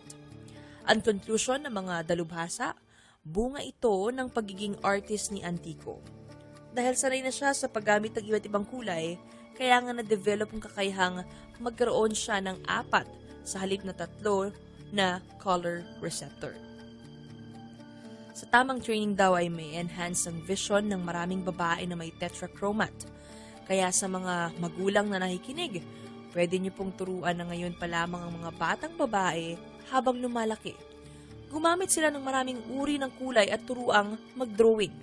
Ang conclusion ng mga dalubhasa, bunga ito ng pagiging artist ni Antico. Dahil sanay na siya sa paggamit ng iba't ibang kulay, kaya nga na-develop ang kakayahang magkaroon siya ng 4 sa halip na 3 na color receptor. Sa tamang training daw ay may enhance ang vision ng maraming babae na may tetrachromat. Kaya sa mga magulang na nakikinig, pwede niyo pong turuan na ngayon pa lamang ang mga batang babae habang lumalaki. Gumamit sila ng maraming uri ng kulay at turuang mag-drawing.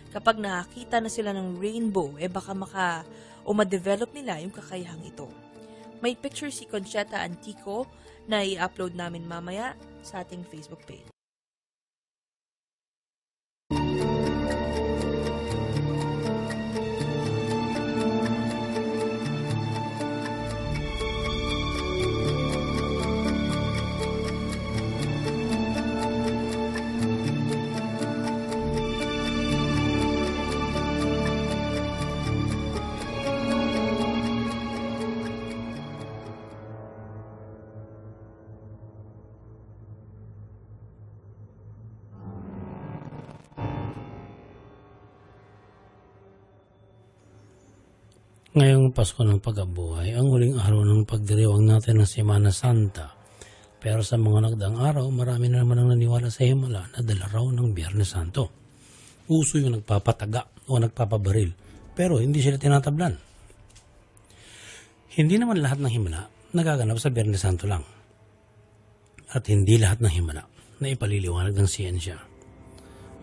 Kapag nakakita na sila ng rainbow, baka ma-develop nila yung kakayahang ito. May picture si Conchetta Antico na i-upload namin mamaya sa ating Facebook page. Ngayong Pasko ng Pagkabuhay, ang huling araw ng pagdiriwang natin ng Semana Santa. Pero sa mga nagdaang araw, marami na naman ang naniwala sa himala na dala raw ng Biyernes Santo. Uso yung nagpapataga o nagpapabaril, pero hindi sila tinatablan. Hindi naman lahat ng himala nagaganap sa Biyernes Santo lang. At hindi lahat ng himala na ipaliliwanag ng siyensya.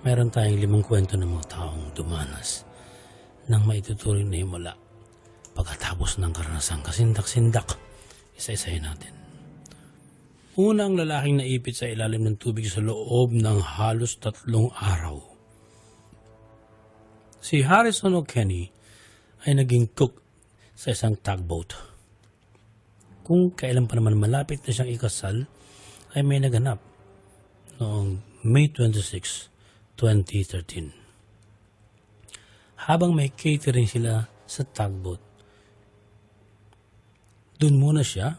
Mayroon tayong 5 kwento ng mga taong dumanas ng maituturing na himala. Pagkatapos ng karanasang kasindak-sindak, isa-isahin natin. Una, ang lalaking naipit sa ilalim ng tubig sa loob ng halos 3 araw. Si Harrison O'Kenny ay naging cook sa isang tugboat. Kung kailan pa naman malapit na siyang ikasal, ay may naganap noong May 26, 2013. Habang may catering sila sa tugboat, doon muna siya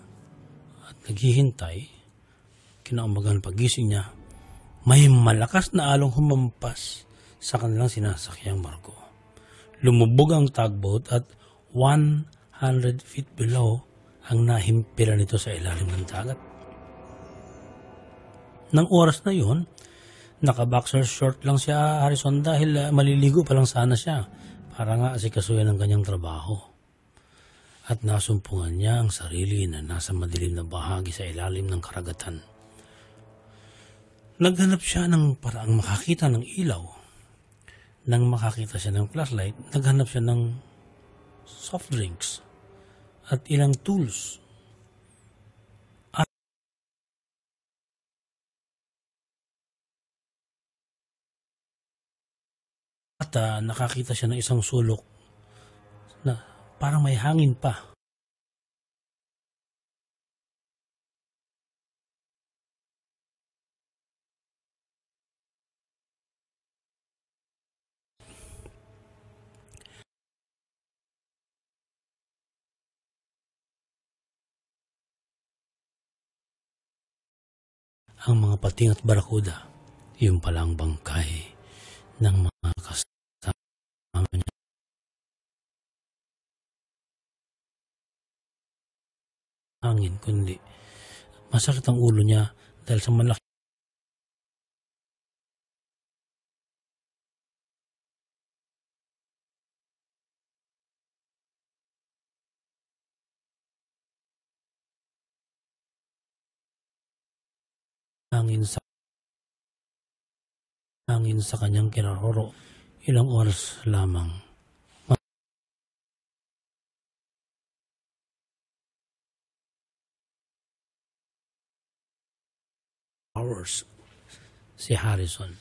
at naghihintay. Kinaumagahan pagising niya, may malakas na along humampas sa kanilang sinasakyang barko. Lumubog ang tugboat at 100 feet below ang nahimpila nito sa ilalim ng dagat. Nang oras na yun, naka-boxer short lang si Harrison dahil maliligo pa lang sana siya para nga asikasuhin ang kanyang trabaho. At nasumpungan niya ang sarili na nasa madilim na bahagi sa ilalim ng karagatan. Naghanap siya ng paraang makakita ng ilaw. Nang makakita siya ng flashlight, naghanap siya ng soft drinks at ilang tools. At nakakita siya ng isang sulok na parang may hangin pa. Ang mga pating at barakuda, yung palang bangkay ng mga kasama niya. Hangin, kundi masakit ang ulo niya dahil sa malaki hangin sa kanyang kinaroro. Ilang oras lamang hours si Harrison.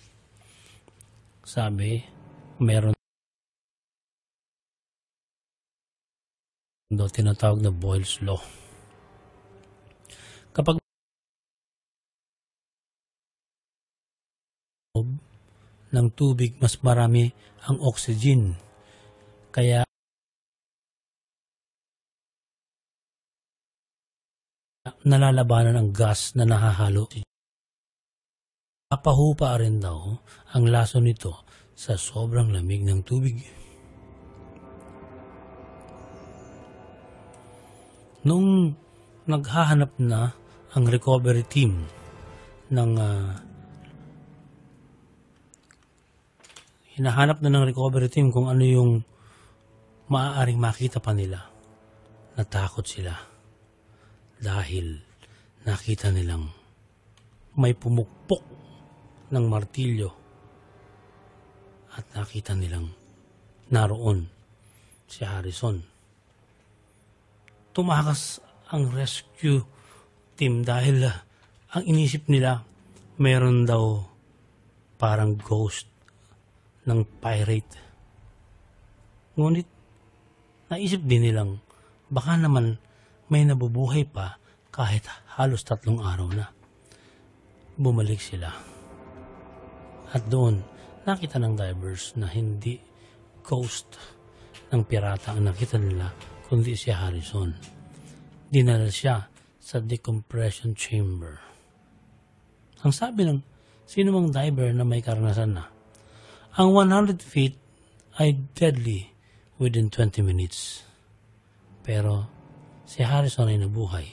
Sabi, meron daw tinatawag na Boyle's Law. Kapag ng tubig, mas marami ang oxygen. Kaya nalalabanan ang gas na nahahalo. Napahupa rin daw ang laso nito sa sobrang lamig ng tubig. Noong naghahanap na ang recovery team ng hinahanap na ng recovery team kung ano yung maaaring makita pa nila, natakot sila dahil nakita nilang may pumukpok ng martilyo at nakita nilang naroon si Harrison. Tumakas ang rescue team dahil ang inisip nila meron daw parang ghost ng pirate. Ngunit naisip din nilang baka naman may nabubuhay pa kahit halos 3 araw na. Bumalik sila. At doon, nakita ng divers na hindi ghost ng pirata ang nakita nila, kundi si Harrison. Dinala siya sa decompression chamber. Ang sabi ng sino mang diver na may karanasan na, ang 100 feet ay deadly within 20 minutes. Pero si Harrison ay nabuhay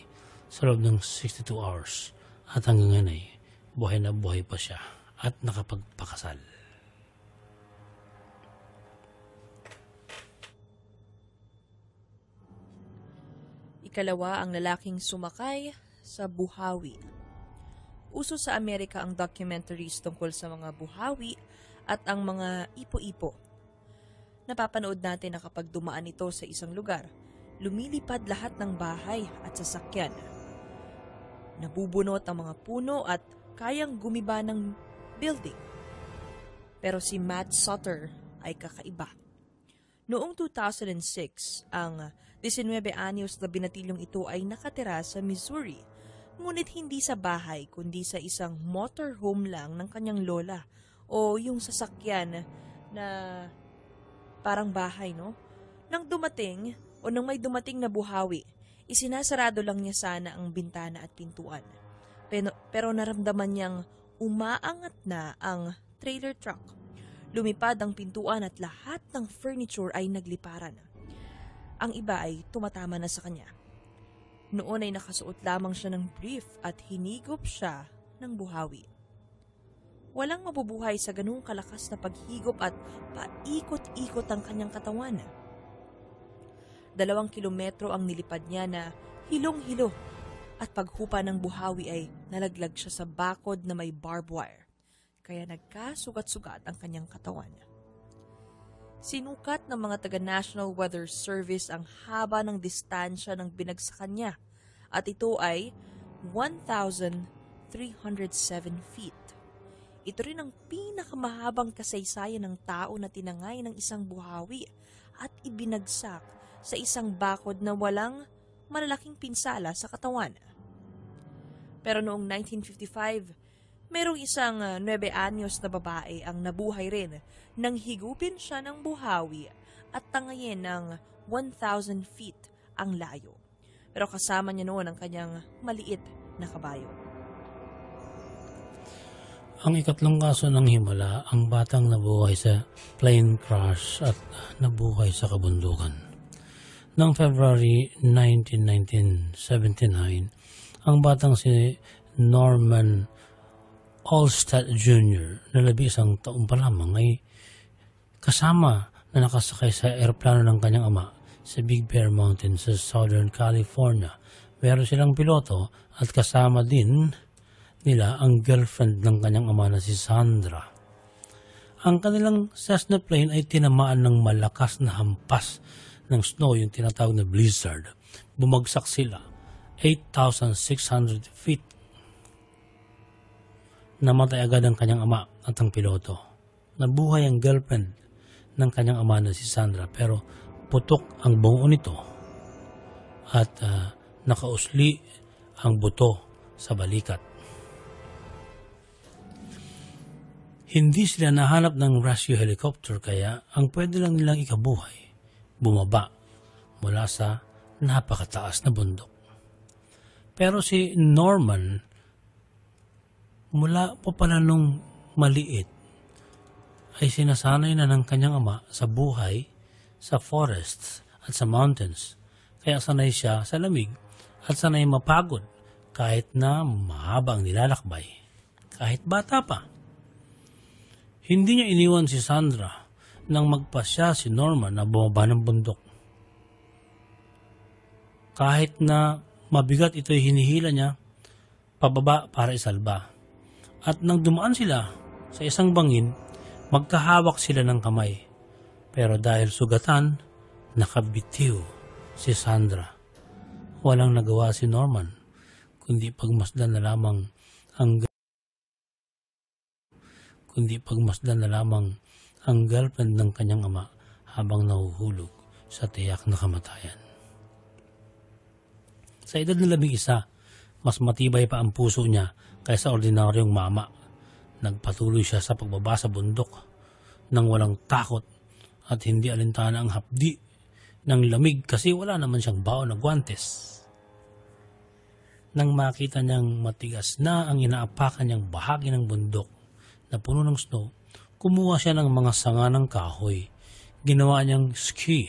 sa loob ng 62 hours at hanggang ngayon ay buhay na buhay pa siya at nakapagpakasal. Ikalawa, ang lalaking sumakay sa buhawi. Uso sa Amerika ang documentaries tungkol sa mga buhawi at ang mga ipo-ipo. Napapanood natin na kapag dumaan ito sa isang lugar, lumilipad lahat ng bahay at sasakyan. Nabubunot ang mga puno at kayang gumiba ng building. Pero si Matt Sutter ay kakaiba. Noong 2006, ang 19 anyos na binatilyong ito ay nakatira sa Missouri, ngunit hindi sa bahay kundi sa isang motorhome lang ng kanyang lola o yung sasakyan na parang bahay, no? Nang may dumating na buhawi, isinasarado lang niya sana ang bintana at pintuan. Pero naramdaman niyang umaangat na ang trailer truck. Lumipad ang pintuan at lahat ng furniture ay nagliparan. Ang iba ay tumatama na sa kanya. Noon ay nakasuot lamang siya ng brief at hinigop siya ng buhawi. Walang mabubuhay sa ganung kalakas na paghigop at paikot-ikot ang kanyang katawan. 2 kilometro ang nilipad niya na hilong-hilo at paghupa ng buhawi ay nalaglag siya sa bakod na may barbed wire, kaya nagkasugat-sugat ang kanyang katawan. Sinukat ng mga taga-National Weather Service ang haba ng distansya ng binagsakan niya at ito ay 1,307 feet. Ito rin ang pinakamahabang kasaysayan ng tao na tinangay ng isang buhawi at ibinagsak sa isang bakod na walang malalaking pinsala sa katawan. Pero noong 1955, merong isang 9 anyos na babae ang nabuhay rin nang higupin siya ng buhawi at tangayin ng 1,000 feet ang layo. Pero kasama niya noon ang kanyang maliit na kabayo. Ang ikatlong kaso ng himala, ang batang nabuhay sa plane crash at nabuhay sa kabundukan. Noong February 19, 1979, ang batang si Norman Allstat Jr. na 11 taon pa lamang ay kasama na nakasakay sa eroplano ng kanyang ama sa Big Bear Mountain sa Southern California. Meron silang piloto at kasama din nila ang girlfriend ng kanyang ama na si Sandra. Ang kanilang Cessna plane ay tinamaan ng malakas na hampas ng snow, yung tinatawag na blizzard. Bumagsak sila 8,600 feet. Namatay agad ang kanyang ama at ang piloto. Nabuhay ang girlfriend ng kanyang ama na si Sandra, pero putok ang bungo nito at nakausli ang buto sa balikat. Hindi sila nahanap ng rescue helicopter kaya ang pwede lang nilang ikabuhay, bumaba mula sa napakataas na bundok. Pero si Norman, mula pa pala nung maliit, ay sinasanay na ng kanyang ama sa buhay, sa forests at sa mountains. Kaya sanay siya sa lamig at sanay mapagod kahit na mahaba ang nilalakbay. Kahit bata pa. Hindi niya iniwan si Sandra nang magpasya si Norman na bumaba ng bundok. Kahit na mabigat ito'y hinihila niya, pababa para isalba. At nang dumaan sila sa isang bangin, magkahawak sila ng kamay. Pero dahil sugatan, nakabitiw si Sandra. Walang nagawa si Norman, kundi pagmasdan na lamang ang girlfriend ng kanyang ama habang nahuhulog sa tiyak na kamatayan. Sa edad na 11, mas matibay pa ang puso niya kaysa ordinaryong mama. Nagpatuloy siya sa pagbaba sa bundok nang walang takot at hindi alintana ang hapdi ng lamig kasi wala naman siyang baon na guwantes. Nang makita niyang matigas na ang inaapakan niyang bahagi ng bundok na puno ng snow, kumuha siya ng mga sanga ng kahoy. Ginawa niyang ski.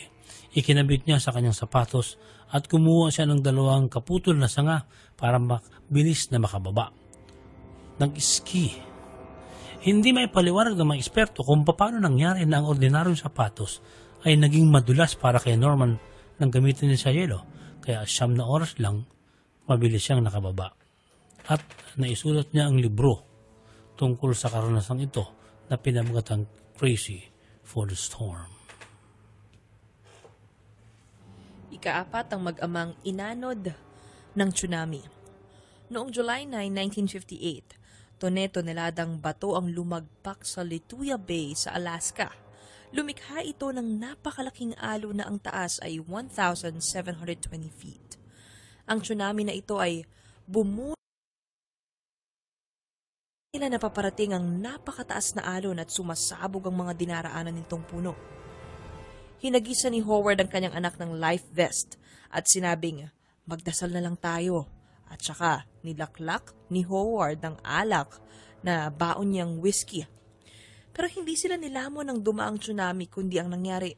Ikinabit niya sa kanyang sapatos at kumuha siya ng 2 kaputol na sanga para mabilis na makababa. Nag-ski. Hindi may paliwanag ng mga eksperto kung paano nangyari na ang ordinaryong sapatos ay naging madulas para kay Norman nang gamitin niya sa yelo. Kaya 9 na oras lang, mabilis siyang nakababa. At naisulat niya ang libro tungkol sa karanasang ito na pinamagatang Crazy for the Storm. Ika-4 ang mag-amang inanod ng tsunami. Noong July 9, 1958, toneladang bato ang lumagpak sa Lituya Bay sa Alaska. Lumikha ito ng napakalaking alo na ang taas ay 1,720 feet. Ang tsunami na ito ay nila napaparating ang napakataas na alon at sumasabog ang mga dinaraanan nitong puno. Hinagisa ni Howard ang kanyang anak ng life vest at sinabing, magdasal na lang tayo. At saka nilaklak ni Howard ang alak na baon niyang whiskey. Pero hindi sila nilamon ng dumaang tsunami kundi ang nangyari.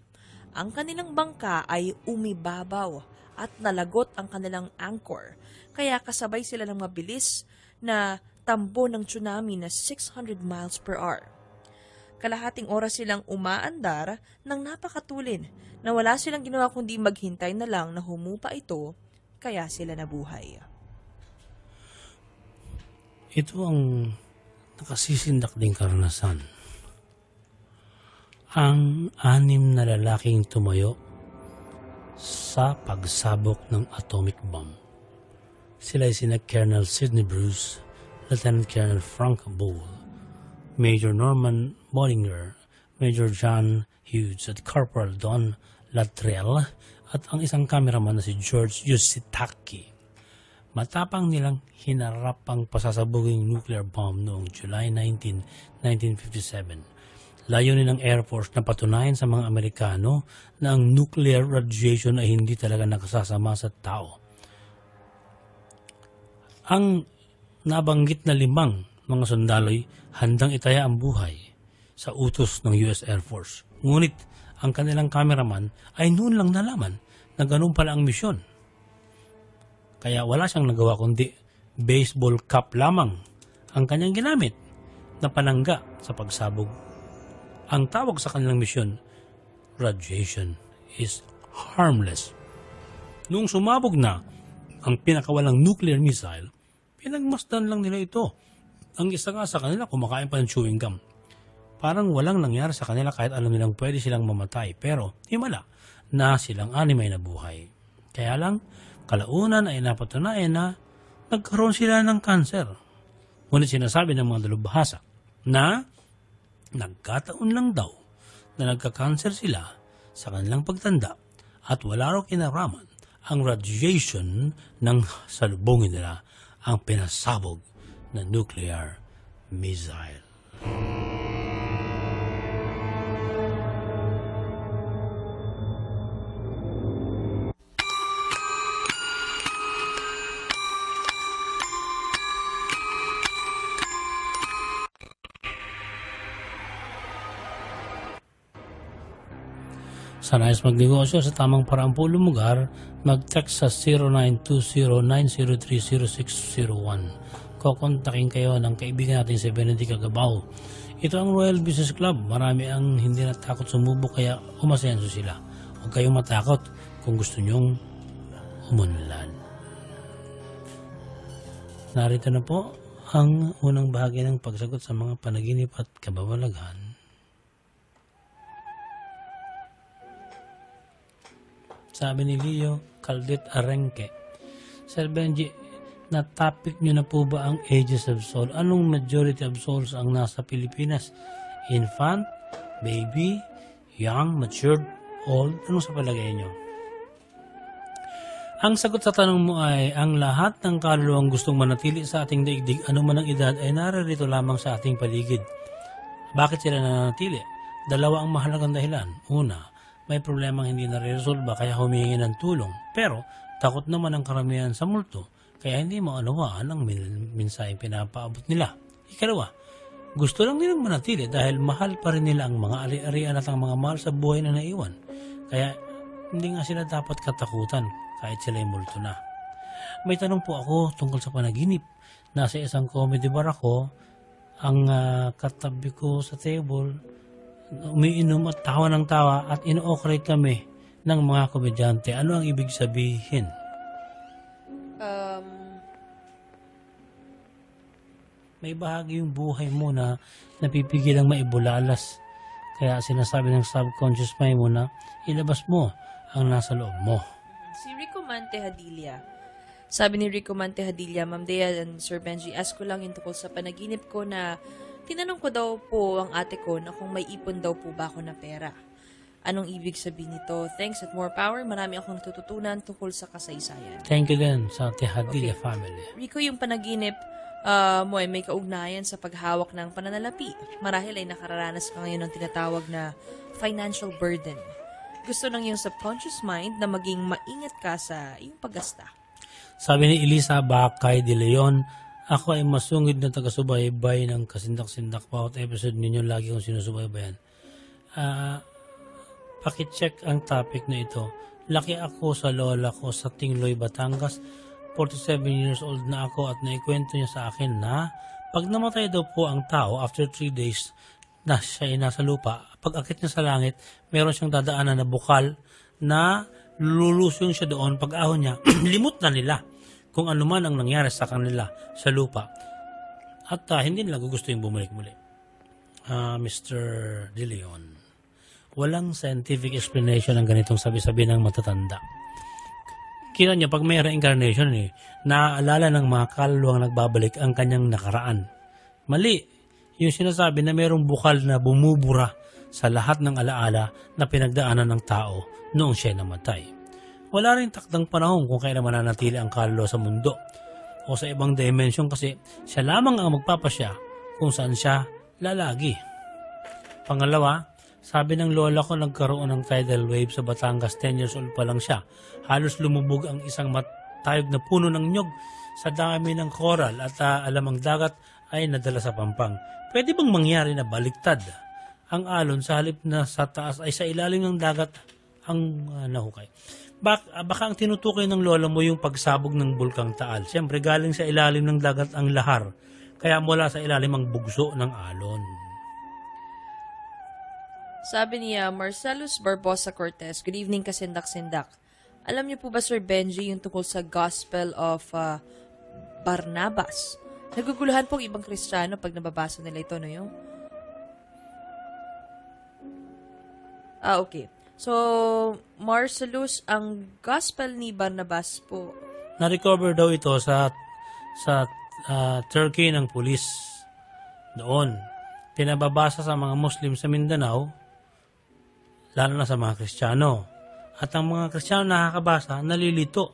Ang kanilang bangka ay umibabaw at nalagot ang kanilang anchor. Kaya kasabay sila ng mabilis na tambo ng tsunami na 600 miles per hour. Kalahating oras silang umaandar ng napakatulin na wala silang ginawa kundi maghintay na lang na humupa ito, kaya sila nabuhay. Ito ang nakasisindak ding karanasan. Ang 6 na lalaking tumayo sa pagsabok ng atomic bomb. Sila ay sina Colonel Sidney Bruce, Lieutenant Colonel Frank Bull, Major Norman Bollinger, Major John Hughes at Corporal Don Latrell at ang isang cameraman na si George Yositaki. Matapang nilang hinarap ang pasasabuging nuclear bomb noong July 19, 1957. Layunin ng Air Force na patunayan sa mga Amerikano na ang nuclear radiation ay hindi talaga nakasasama sa tao. Ang nabanggit na 5 mga sundalo'y handang itaya ang buhay sa utos ng US Air Force. Ngunit ang kanilang cameraman ay noon lang nalaman na ganun pala ang misyon. Kaya wala siyang nagawa kundi baseball cap lamang ang kanyang ginamit na panangga sa pagsabog. Ang tawag sa kanilang misyon, radiation is harmless. Noong sumabog na ang pinakawalang nuclear missile, pinagmasdan lang nila ito. Ang isa nga sa kanila kumakain pa ng chewing gum. Parang walang nangyari sa kanila kahit alam nilang pwede silang mamatay. Pero himala na silang 6 ay nabuhay. Kaya lang, kalaunan ay napatunayan na nagkaroon sila ng kanser. Ngunit sinasabi ng mga dalubhasa na nagkataon lang daw na nagka-cancer sila sa kanilang pagtanda at wala raw kinaraman ang radiation ng salubungin nila ang pinasabog na nuclear missile. Sa nais magnegosyo sa tamang paraang po lumugar, mag-text sa 0920-903-0601. Kokontakin kayo ng kaibigan natin si Benedict Agabaw. Ito ang Royal Business Club. Marami ang hindi natakot sumubok kaya umasenso sila. Huwag kayong matakot kung gusto nyong umunlad. Narito na po ang unang bahagi ng pagsagot sa mga panaginip at kababalaghan. Sabi ni Leo Caldet Arenque, Sir Benji, na-topic nyo na po ba ang ages of soul? Anong majority of souls ang nasa Pilipinas? Infant, baby, young, matured, old? Anong sa palagay nyo? Ang sagot sa tanong mo ay, ang lahat ng kaluluwang gustong manatili sa ating daigdig, anuman ang edad, ay naririto lamang sa ating paligid. Bakit sila nananatili? Dalawa ang mahalagang dahilan. Una, may problemang hindi nare-resolba kaya humihingi ng tulong. Pero takot naman ang karamihan sa multo kaya hindi maunawaan ang minsaheng pinapaabot nila. Ikalawa, gusto lang nilang manatili dahil mahal pa rin nila ang mga ari-arian at ang mga mahal sa buhay na naiwan. Kaya hindi nga sila dapat katakutan kahit sila'y multo na. May tanong po ako tungkol sa panaginip. Nasa isang comedy bar ako, ang katabi ko sa table, umiinom at tawa ng tawa at ino-operate kami ng mga komedyante. Ano ang ibig sabihin? May bahagi yung buhay mo na napipigilang maibulalas. Kaya sinasabi ng subconscious mind mo na ilabas mo ang nasa loob mo. Si Rico Mante Hadilla. Sabi ni Rico Mante Hadilla, Ma'am Dea and Sir Benji, ask ko lang yung tungkol sa panaginip ko na tinanong ko daw po ang ate ko na kung may ipon daw po ba ako na pera. Anong ibig sabihin nito? Thanks at more power. Marami akong natututunan tungkol sa kasaysayan. Thank you din sa Tehadilla family. Rico, yung panaginip mo ay may kaugnayan sa paghawak ng pananalapi. Marahil ay nakararanas ka ngayon ng tinatawag na financial burden. Gusto ng iyong subconscious mind na maging maingat ka sa iyong paggasta. Sabi ni Elisa Bacay de Leon, ako ay masungid na taga-subaybay ng kasindak-sindak bawat episode ninyo. Lagi kong sinusubaybayan. Pakicheck ang topic na ito. Laki ako sa lola ko sa Tingloy, Batangas. 47 years old na ako at naikwento niya sa akin na pag namatay daw po ang tao after 3 days na siya ay nasa lupa, pag akit niya sa langit, meron siyang dadaanan na bukal na lulusong siya doon. Pag ahon niya, limot na nila kung ano man ang nangyari sa kanila sa lupa. At hindi nila gusto yung bumalik muli. Mr. De Leon, walang scientific explanation ng ganitong sabi-sabi ng matatanda. Kina niya pag may reincarnation, naaalala ng mga kaluluwang nagbabalik ang kanyang nakaraan. Mali yung sinasabi na mayroong bukal na bumubura sa lahat ng alaala na pinagdaanan ng tao noong siya namatay. Wala rin takdang panahon kung kailan mananatili ang kaluluwa sa mundo o sa ibang dimension kasi siya lamang ang magpapasya kung saan siya lalagi. Pangalawa, sabi ng lola ko nagkaroon ng tidal wave sa Batangas, 10 years old pa lang siya. Halos lumubog ang isang matayog na puno ng nyog sa dami ng coral at alamang dagat ay nadala sa Pampang. Pwede bang mangyari na baliktad? Ang alon sa halip na sa taas ay sa ilalim ng dagat ang nahukay. Baka ang tinutukoy ng lola mo yung pagsabog ng Bulkang Taal. Siyempre galing sa ilalim ng dagat ang lahar. Kaya mula sa ilalim ang bugso ng alon. Sabi niya, Marcelus Barbosa Cortez, good evening kasindak-sindak. Alam niyo po ba, Sir Benji, yung tungkol sa Gospel of Barnabas? Naguguluhan po ang ibang Kristiyano pag nababasa nila ito, no yung? Okay. So, Marcelus, ang Gospel ni Barnabas po. Na-recover daw ito sa Turkey ng pulis doon. Pinababasa sa mga Muslim sa Mindanao, lalo na sa mga Kristiyano. At ang mga Kristiyano nakakabasa, nalilito.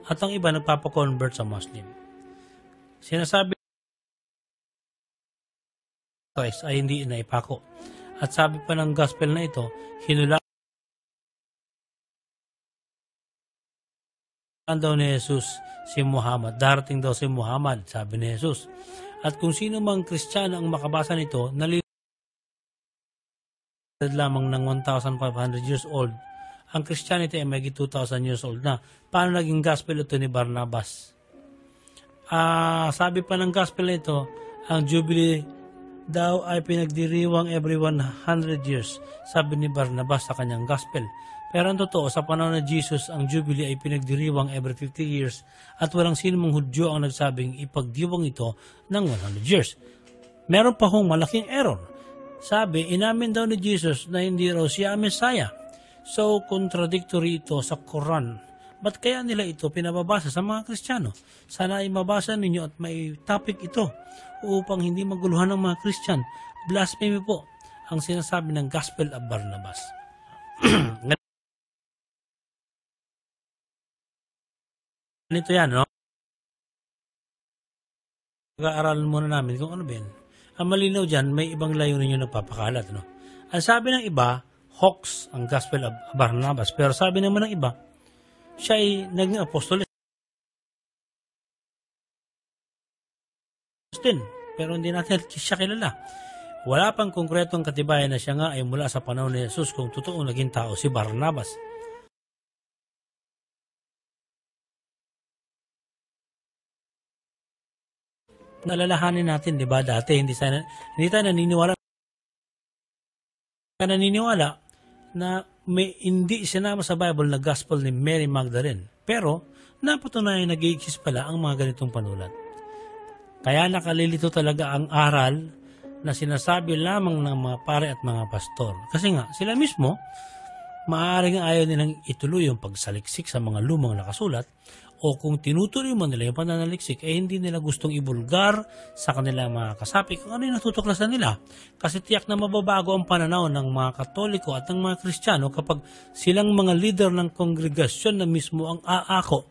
At ang iba nagpapakonvert sa Muslim. Sinasabi Christ ay hindi naipako. At sabi pa ng gospel na ito, hinulaan daw ni Jesus si Muhammad. Darating daw si Muhammad, sabi ni Jesus. At kung sino mang Kristiyano ang makabasa nito, nalilitad lamang ng 1,500 years old. Ang Christianity ay may 2,000 years old na. Paano naging gospel ito ni Barnabas? Sabi pa ng gospel na ito, ang Jubilee daw ay pinagdiriwang every 100 years, sabi ni Barnabas sa kanyang gospel. Pero ang totoo, sa panahon na Jesus, ang Jubilee ay pinagdiriwang every 50 years at walang sino mang Hudyo ang nagsabing ipagdiwang ito ng 100 years. Meron pa hong malaking error. Sabi, inamin daw ni Jesus na hindi raw siya ang Messiah. So, contradictory ito sa Quran. Ba't kaya nila ito pinababasa sa mga Kristiyano? Sana ay mabasa ninyo at may topic ito upang hindi maguluhan ng mga Christian. Blasphemy po ang sinasabi ng Gospel of Barnabas. Ganito yan, no? Pag-aaralan muna namin kung ano ba yan. Ang malinaw dyan, may ibang layunin yung nagpapakalat, no? Ang sabi ng iba, hoax ang Gospel of Barnabas. Pero sabi naman ng iba, siya ay naging apostol din, pero hindi natin siya kilala. Wala pang konkretong katibayan na siya nga ay mula sa panahon ni Jesus kung totoong naging tao si Barnabas. Nalalahanin natin, di ba, dati hindi tayo naniniwala na may hindi sinama sa Bible na gospel ni Mary Magdalene. Pero napatunayan nag-i-exist pala ang mga ganitong panulat. Kaya nakalilito talaga ang aral na sinasabi lamang ng mga pare at mga pastor. Kasi nga, sila mismo, maaaring ayaw nilang ituloy yung pagsaliksik sa mga lumang nakasulat o kung tinutuloy mo nila yung pananaliksik, hindi nila gustong ibulgar sa kanilang mga kasapi kung ano yung natutuklasan nila. Kasi tiyak na mababago ang pananaw ng mga Katoliko at ng mga Kristiyano kapag silang mga leader ng kongregasyon na mismo ang aako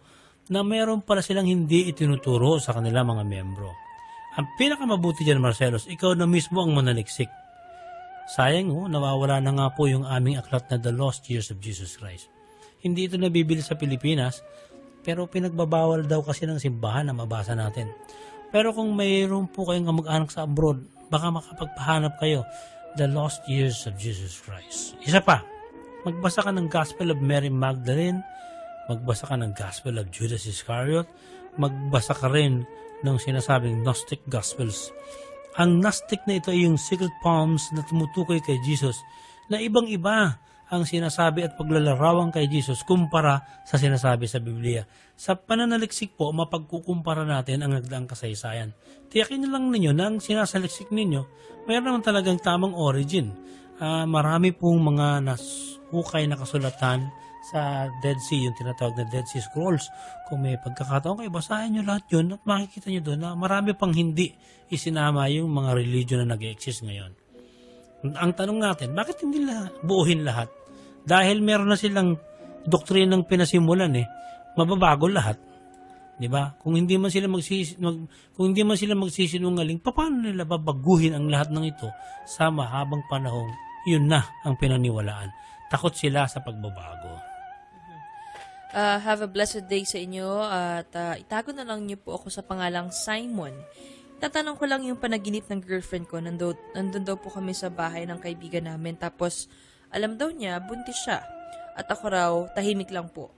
na mayroon pala silang hindi itinuturo sa kanilang mga membro. Ang pinakamabuti dyan, Marcelos, ikaw na mismo ang manaliksik. Sayang, nawawala na nga po yung aming aklat na The Lost Years of Jesus Christ. Hindi ito nabibili sa Pilipinas, pero pinagbabawal daw kasi ng simbahan na mabasa natin. Pero kung mayroon po kayong kamag-anak sa abroad, baka makapagpahanap kayo, The Lost Years of Jesus Christ. Isa pa, magbasa ka ng Gospel of Mary Magdalene, magbasa ka ng Gospel of Judas Iscariot, magbasa ka rin ng sinasabing Gnostic Gospels. Ang Gnostic na ito ay yung secret poems na tumutukoy kay Jesus na ibang-iba ang sinasabi at paglalarawan kay Jesus kumpara sa sinasabi sa Biblia. Sa pananaliksik po, mapagkukumpara natin ang nagdaang kasaysayan. Tiyakin nyo lang ninyo na ang sinasaliksik ninyo, mayroon naman talagang tamang origin. Marami pong mga hukay na kasulatan sa Dead Sea, yung tinatawag na Dead Sea Scrolls. Kung may pagkakataon kayo, basahin nyo lahat yun at makikita nyo doon na marami pang hindi isinama yung mga religion na nag-exist ngayon. Ang tanong natin, bakit hindi buuhin lahat? Dahil meron na silang doktrinang pinasimulan mababago lahat. 'Di ba? Kung hindi man sila magsisinungaling, paano nila babaguhin ang lahat ng ito sa mahabang panahon? Yun na ang pinaniwalaan. Takot sila sa pagbabago. Have a blessed day sa inyo at itago na lang niyo po ako sa pangalang Simon. Tatanong ko lang yung panaginip ng girlfriend ko. Nandun daw po kami sa bahay ng kaibigan namin. Tapos, alam daw niya, buntis siya. At ako raw, tahimik lang po.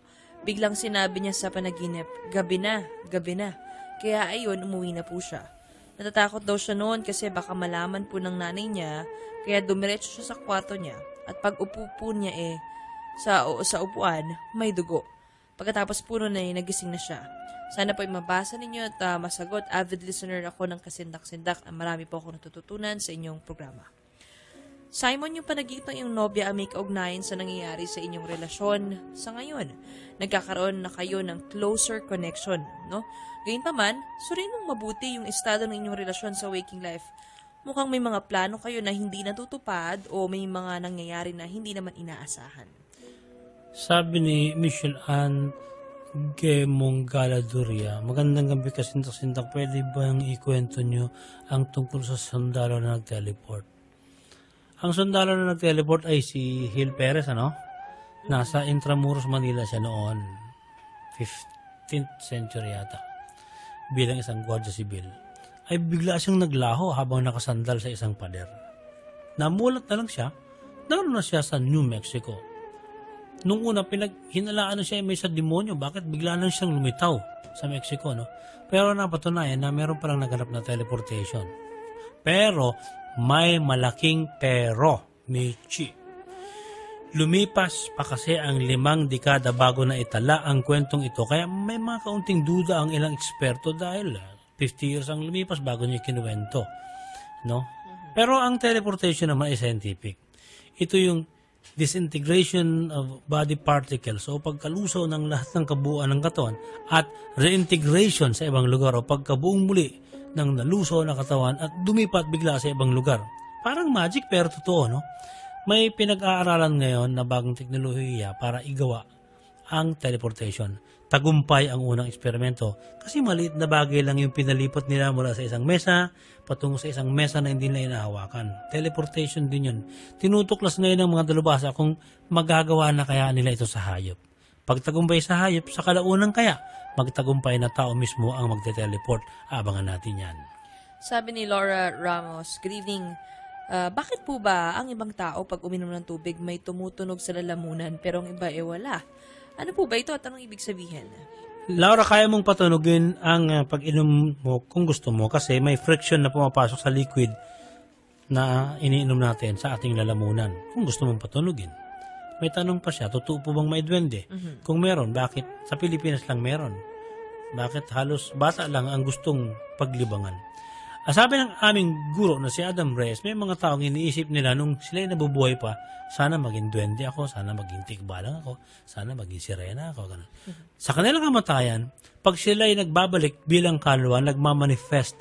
Biglang sinabi niya sa panaginip, gabi na, gabi na. Kaya ayun, umuwi na po siya. Natatakot daw siya noon kasi baka malaman po ng nanay niya, kaya dumiretso siya sa kwarto niya. At pag upo po niya sa upuan, may dugo. Pagkatapos po nun nagising na siya. Sana po ay mabasa ninyo at masagot. Avid listener ako ng Kasindak-Sindak. Marami po ako natututunan sa inyong programa. Simon, yung panaginip ng iyong nobya ang may kaugnayan sa nangyayari sa inyong relasyon sa ngayon. Nagkakaroon na kayo ng closer connection, no? Gayunpaman, suriin mong mabuti yung estado ng inyong relasyon sa waking life. Mukhang may mga plano kayo na hindi natutupad o may mga nangyayari na hindi naman inaasahan. Sabi ni Michelle Ann Gemong Galaduria. Magandang gabi kasintak-sintak. Pwede bang ikwento nyo ang tungkol sa sundalo na nag-teleport? Ang sundalo na nag-teleport ay si Gil Perez, ano? Nasa Intramuros, Manila siya noon. 15th century yata. Bilang isang gwardiya sibil. Ay bigla siyang naglaho habang nakasandal sa isang pader. Namulat na lang siya. Naroon na siya sa New Mexico. Nung una, hinalaan na siya may sa demonyo. Bakit bigla lang siyang lumitaw sa Mexico, no? Pero napatunayan na meron palang naganap na teleportation. Pero, may malaking pero, Michi. Lumipas pa kasi ang 5 dekada bago na itala ang kwentong ito. Kaya may mga kaunting duda ang ilang eksperto dahil 50 years ang lumipas bago niya kinuwento, no? Pero ang teleportation naman ay scientific. Ito yung disintegration of body particles o pagkalusaw ng lahat ng kabuuan ng katawan at reintegration sa ibang lugar o pagkabuong muli ng nalusaw na katawan at dumipat bigla sa ibang lugar. Parang magic pero totoo, no? May pinag-aaralan ngayon na bagong teknolohiya para igawa ang teleportation. Tagumpay ang unang eksperimento kasi maliit na bagay lang yung pinalipat nila mula sa isang mesa patungo sa isang mesa na hindi nila inahawakan. Teleportation din yun. Tinutuklas ngayon ng mga dalubhasa kung magagawa na kaya nila ito sa hayop. Pagtagumpay sa hayop, sa kalaunan kaya magtagumpay na tao mismo ang magte-teleport. Abangan natin yan. Sabi ni Laura Ramos, good evening. Bakit po ba ang ibang tao pag uminom ng tubig may tumutunog sa lalamunan pero ang iba wala? Ano po ba ito at anong ibig sabihin? Laura, kaya mong patunugin ang pag-inom mo kung gusto mo kasi may friction na pumapasok sa liquid na iniinom natin sa ating lalamunan. Kung gusto mong patunugin. May tanong pa siya, totoo po bang may duwende? Kung meron, bakit sa Pilipinas lang meron? Bakit halos bata lang ang gustong paglibangan? Sabi ng aming guro na si Adam Reyes, may mga taong iniisip nila nung sila'y nabubuhay pa, sana maging duwende ako, sana maging tikbalang ako, sana maging sirena ako. Ganun. Sa kanilang kamatayan, pag sila'y nagbabalik bilang kaluluwa, nagmamanifest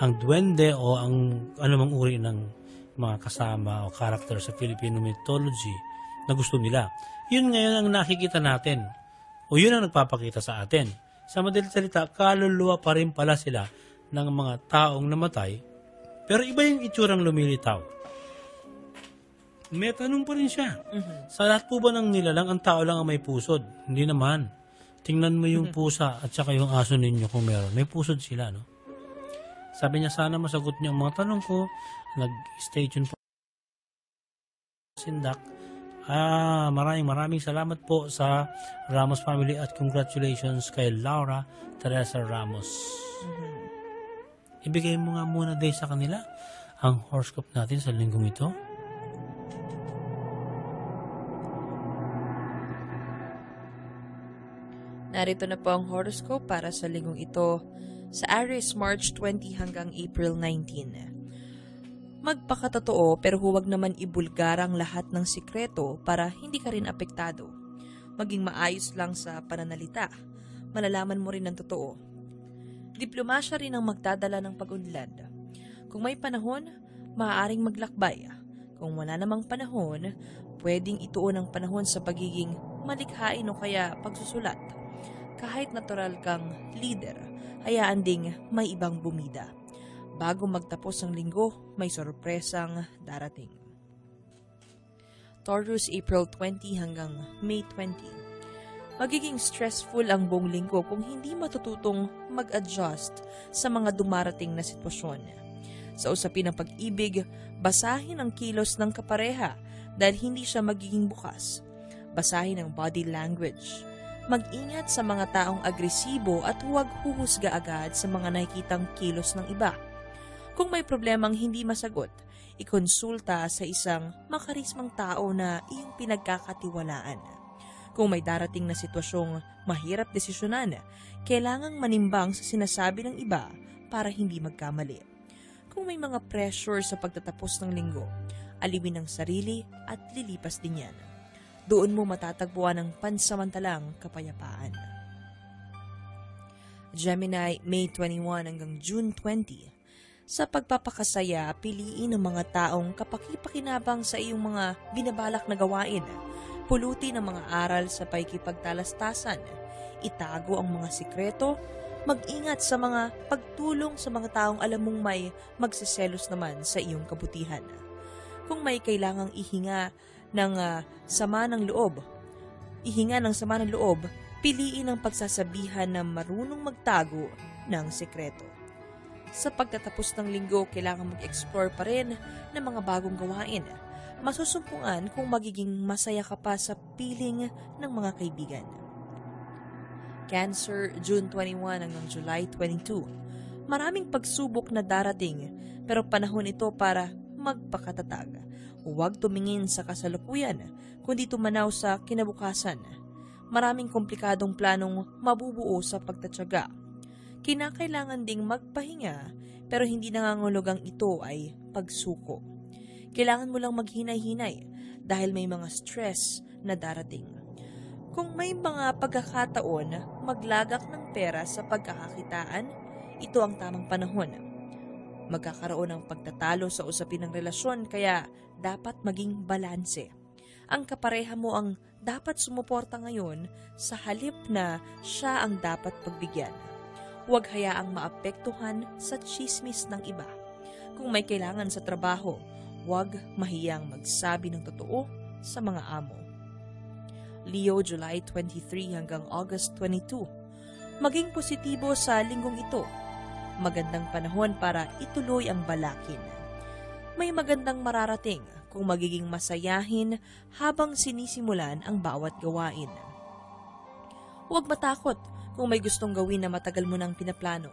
ang duwende o ang anumang uri ng mga kasama o karakter sa Filipino mythology na gusto nila. Yun ngayon ang nakikita natin o yun ang nagpapakita sa atin. Sa madaling salita, kaluluwa pa rin pala sila ng mga taong namatay, pero iba yung itsurang lumilitaw. May tanong pa rin siya. Sa lahat po ba ng nilalang, ang tao lang ang may pusod? Hindi naman. Tingnan mo yung pusa at saka yung aso ninyo kung meron. May pusod sila, no? Sabi niya, sana masagot niya ang mga tanong ko. Nag-stay tuned po. Sindak. Maraming salamat po sa Ramos family at congratulations kay Laura Teresa Ramos. Ibigay mo nga muna din sa kanila ang horoscope natin sa linggong ito. Narito na po ang horoscope para sa linggong ito sa Aries, March 20 hanggang April 19. Magpakatotoo pero huwag naman ibulgar ang lahat ng sikreto para hindi ka rin apektado. Maging maayos lang sa pananalita. Malalaman mo rin ang totoo. Diplomasya rin ang magdadala ng pag-unlad. Kung may panahon, maaaring maglakbay. Kung wala namang panahon, pwedeng ituon ang panahon sa pagiging malikhain o kaya pagsusulat. Kahit natural kang leader, hayaan ding may ibang bumida. Bago magtapos ang linggo, may sorpresang darating. Taurus, April 20 hanggang May 20. Magiging stressful ang buong linggo kung hindi matututong mag-adjust sa mga dumarating na sitwasyon. Sa usapin ng pag-ibig, basahin ang kilos ng kapareha dahil hindi siya magiging bukas. Basahin ang body language. Mag-ingat sa mga taong agresibo at huwag huhusga agad sa mga nakikitang kilos ng iba. Kung may problemang hindi masagot, ikonsulta sa isang makarismang tao na iyong pinagkakatiwalaan. Kung may darating na sitwasyong mahirap desisyonan, kailangang manimbang sa sinasabi ng iba para hindi magkamali. Kung may mga pressure sa pagtatapos ng linggo, aliwin ang sarili at lilipas din yan. Doon mo matatagpuan ang pansamantalang kapayapaan. Gemini, May 21 hanggang June 20. Sa pagpapakasaya, piliin ang mga taong kapakipakinabang sa iyong mga binabalak na gawain. Pulutin ang mga aral sa pakikipagtalastasan. itago ang mga sikreto, mag-ingat sa mga pagtulong sa mga taong alam mong may magsiselos naman sa iyong kabutihan. Kung may kailangang ihinga ng sama ng loob, piliin ang pagsasabihan na marunong magtago ng sikreto. Sa pagtatapos ng linggo, kailangan mag-explore pa rin ng mga bagong gawain. Masusumpungan kung magiging masaya ka pa sa piling ng mga kaibigan. Cancer, June 21 hanggang July 22. Maraming pagsubok na darating, pero panahon ito para magpakatatag. Huwag tumingin sa kasalukuyan, kundi tumanaw sa kinabukasan. Maraming komplikadong planong mabubuo sa pagtatyaga. Kinakailangan ding magpahinga, pero hindi nangangulugang ito ay pagsuko. Kailangan mo lang maghinay-hinay dahil may mga stress na darating. Kung may mga pagkakataon, maglagak ng pera sa pagkakakitaan, ito ang tamang panahon. Magkakaroon ng pagtatalo sa usapin ng relasyon, kaya dapat maging balanse. Ang kapareha mo ang dapat sumuporta ngayon sa halip na siya ang dapat pagbigyan. Huwag hayaang maapektuhan sa tsismis ng iba. Kung may kailangan sa trabaho, huwag mahiyang magsabi ng totoo sa mga amo. Leo, July 23 hanggang August 22. Maging positibo sa linggong ito. Magandang panahon para ituloy ang balakin. May magandang mararating kung magiging masayahin habang sinisimulan ang bawat gawain. Huwag matakot kung may gustong gawin na matagal mo nang pinaplano.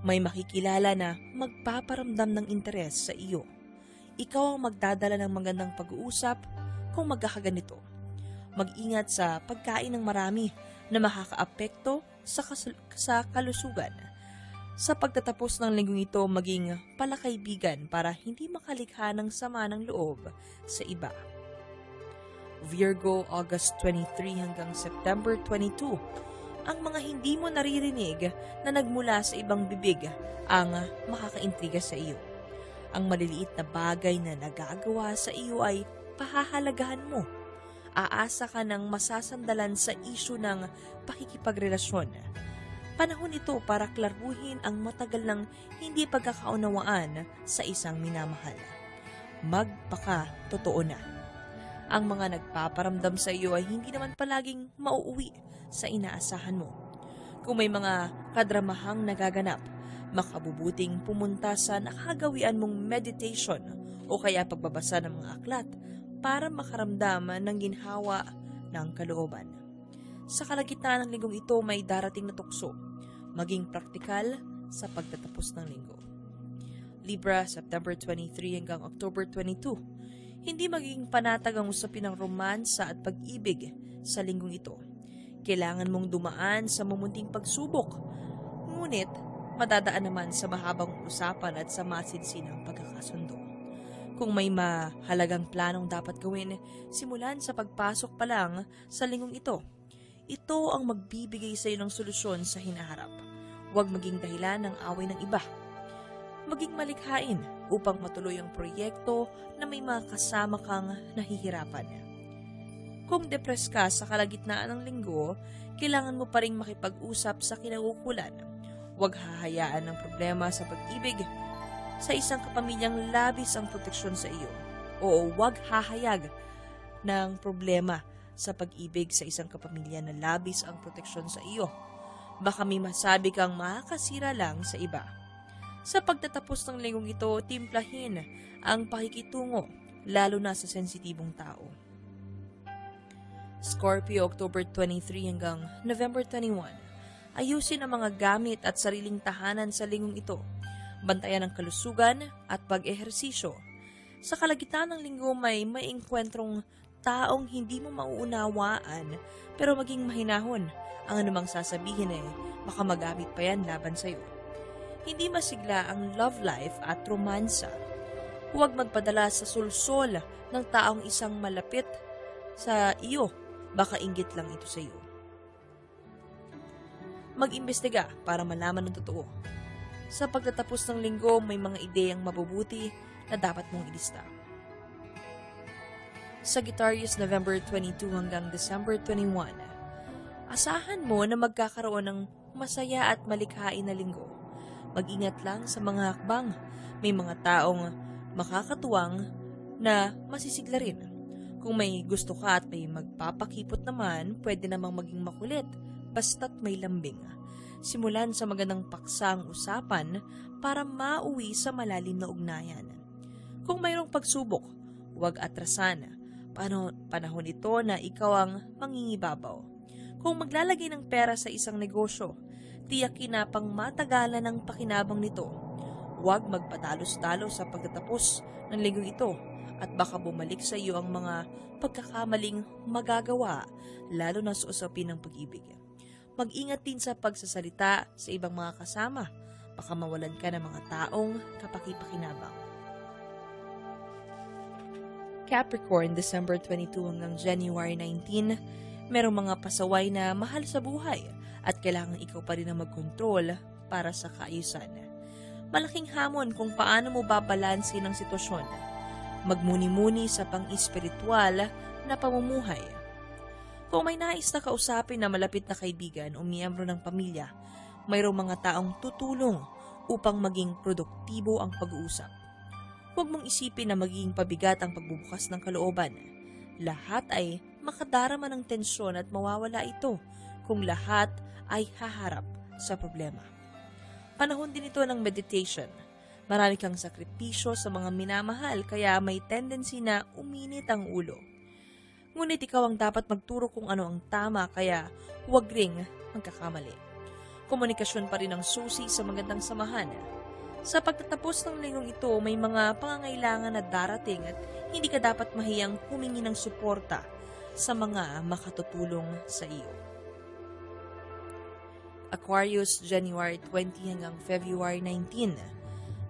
May makikilala na magpaparamdam ng interes sa iyo. Ikaw ang magdadala ng magandang pag-uusap kung magkakaganito. Mag-ingat sa pagkain ng marami na makakaapekto sa kalusugan. Sa pagtatapos ng linggong ito, maging palakaibigan para hindi makalikha ng sama ng loob sa iba. Virgo, August 23 hanggang September 22. Ang mga hindi mo naririnig na nagmula sa ibang bibig ang makakaintriga sa iyo. Ang maliliit na bagay na nagagawa sa iyo ay pahahalagahan mo. Aasa ka ng masasandalan sa isyu ng pakikipagrelasyon. Panahon ito para klaruhin ang matagal ng hindi pagkakaunawaan sa isang minamahal. Magpaka-totoo na. Ang mga nagpaparamdam sa iyo ay hindi naman palaging mauuwi sa inaasahan mo. Kung may mga kadramahang nagaganap, makabubuting pumunta sa nakagawian mong meditation o kaya pagbabasa ng mga aklat para makaramdam ng ginhawa ng kalooban. Sa kalagitnaan ng linggong ito, may darating na tukso. Maging praktikal sa pagtatapos ng linggo. Libra, September 23 hanggang October 22. Hindi magiging panatag ang usapin ng romansa at pag-ibig sa linggong ito. Kailangan mong dumaan sa mumunting pagsubok. Ngunit, madadaan naman sa mahabang usapan at sa masinsinang pagkakasundo. Kung may mahalagang planong dapat gawin, simulan sa pagpasok pa lang sa linggong ito. Ito ang magbibigay sa iyo ng solusyon sa hinaharap. Huwag maging dahilan ng away ng iba. Maging malikhain upang matuloy ang proyekto na may mga kasama kang nahihirapan. Kung depressed ka sa kalagitnaan ng linggo, kailangan mo pa rin makipag-usap sa kinaukulan. Huwag hahayaan ng problema sa pag-ibig sa isang kapamilyang labis ang proteksyon sa iyo. Oo, huwag hahayag ng problema sa pag-ibig sa isang kapamilya na labis ang proteksyon sa iyo. Baka may masabi kang makakasira lang sa iba. Sa pagtatapos ng linggong ito, timplahin ang pakikitungo, lalo na sa sensitibong tao. Scorpio, October 23 hanggang November 21. Ayusin ang mga gamit at sariling tahanan sa linggong ito. Bantayan ang kalusugan at pag-ehersisyo. Sa kalagitnaan ng linggo, may maengkwentrong taong hindi mo mauunawaan, pero maging mahinahon. Ang anumang sasabihin baka magamit pa yan laban sa'yo. Hindi masigla ang love life at romansa. Huwag magpadala sa sulsol ng taong isang malapit sa iyo. Baka inggit lang ito sa iyo. Mag-imbestiga para malaman ng totoo. Sa pagtatapos ng linggo, may mga ideyang mabubuti na dapat mong ilista. Sagittarius, November 22 hanggang December 21. Asahan mo na magkakaroon ng masaya at malikhain na linggo. Mag-ingat lang sa mga hakbang. May mga taong makakatuwang na masisigla rin. Kung may gusto ka at may magpapakipot naman, pwede namang maging makulit, basta't may lambing. Simulan sa magandang paksa ang usapan para mauwi sa malalim na ugnayan. Kung mayroong pagsubok, huwag atrasan. Panahon ito na ikaw ang mangingibabaw. Kung maglalagay ng pera sa isang negosyo, tiyakin na pang matagalan ang pakinabang nito. Huwag magpatalos-talos sa pagtatapos ng linggong ito at baka bumalik sa iyo ang mga pagkakamaling magagawa, lalo na sa usapin ng pag-ibig. Mag-ingat din sa pagsasalita sa ibang mga kasama, baka mawalan ka ng mga taong kapaki-pakinabang. Capricorn, December 22 hanggang January 19, merong mga pasaway na mahal sa buhay at kailangan ikaw pa rin ang mag-control para sa kaayusan. Malaking hamon kung paano mo babalansin ang sitwasyon. Magmuni-muni sa pang-espiritual na pamumuhay. Kung may nais na kausapin na malapit na kaibigan o miyembro ng pamilya, mayroong mga taong tutulong upang maging produktibo ang pag-uusap. Huwag mong isipin na magiging pabigat ang pagbubukas ng kalooban. Lahat ay makadarama ng tensyon at mawawala ito kung lahat ay haharap sa problema. Panahon din ito ng meditation. Marami kang sakripisyo sa mga minamahal kaya may tendency na uminit ang ulo. Ngunit ikaw ang dapat magturo kung ano ang tama kaya huwag ring magkakamali. Komunikasyon pa rin ang susi sa magandang samahan. Sa pagtatapos ng linggong ito, may mga pangangailangan na darating at hindi ka dapat mahiyang humingi ng suporta sa mga makatutulong sa iyo. Aquarius, January 20 hanggang February 19.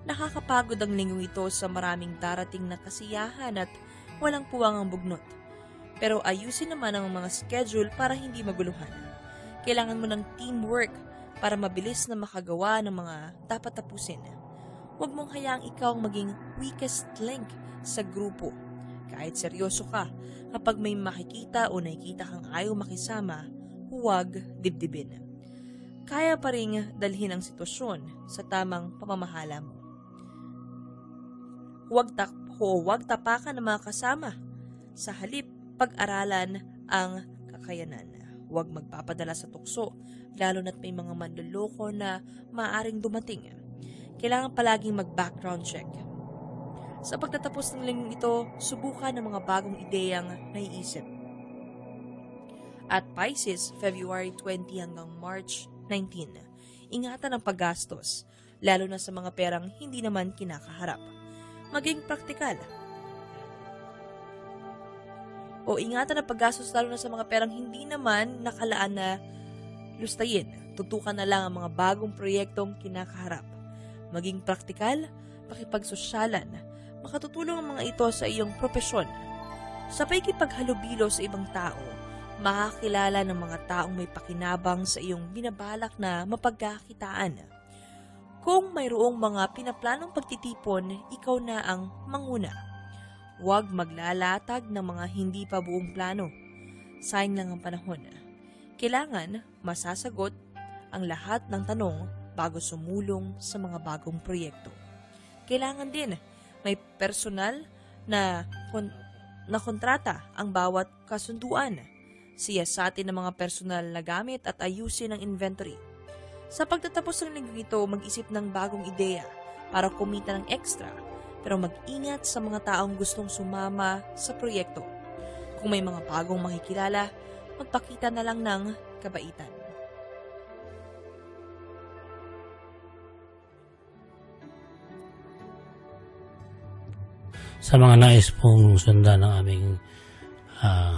Nakakapagod ang linggong ito sa maraming darating na kasiyahan at walang puwang ang bugnot. Pero ayusin naman ang mga schedule para hindi maguluhan. Kailangan mo ng teamwork para mabilis na makagawa ng mga dapat tapusin. Huwag mong hayaang ikaw ang maging weakest link sa grupo. Kahit seryoso ka, kapag may makikita o nakikita kang ayaw makisama, huwag dibdibin. Kaya pa ring dalhin ang sitwasyon sa tamang pamamahala mo. Huwag tapakan ng mga kasama. Sa halip, pag-aralan ang kakayanan. Huwag magpapadala sa tukso, lalo na't may mga manloloko na maaaring dumating. Kailangan palaging mag-background check. Sa pagtatapos ng linggong ito, subukan ng mga bagong ideyang naiisip. At Pisces, February 20 hanggang March 19. Ingatan ang paggastos, lalo na sa mga perang hindi naman kinakaharap. Maging praktikal. O ingatan ang paggastos lalo na sa mga perang hindi naman nakalaan na lustayin. Tutukan na lang ang mga bagong proyektong kinakaharap. Maging praktikal, pakipagsosyalan. Makatutulong ang mga ito sa iyong propesyon. Sa pakikipaghalubilo sa ibang tao, makakilala ng mga taong may pakinabang sa iyong binabalak na mapagkakitaan. Kung mayroong mga pinaplanong pagtitipon, ikaw na ang manguna. Huwag maglalatag ng mga hindi pa buong plano. Sayang lang ang panahon. Kailangan masasagot ang lahat ng tanong bago sumulong sa mga bagong proyekto. Kailangan din may personal na kontrata ang bawat kasunduan. Siyasatin ng mga personal na gamit at ayusin ang inventory. Sa pagtatapos ng linggong ito, mag-isip ng bagong ideya para kumita ng extra, pero mag-ingat sa mga taong gustong sumama sa proyekto. Kung may mga bagong makikilala, magpakita na lang ng kabaitan. Sa mga nais pong sundan ng aming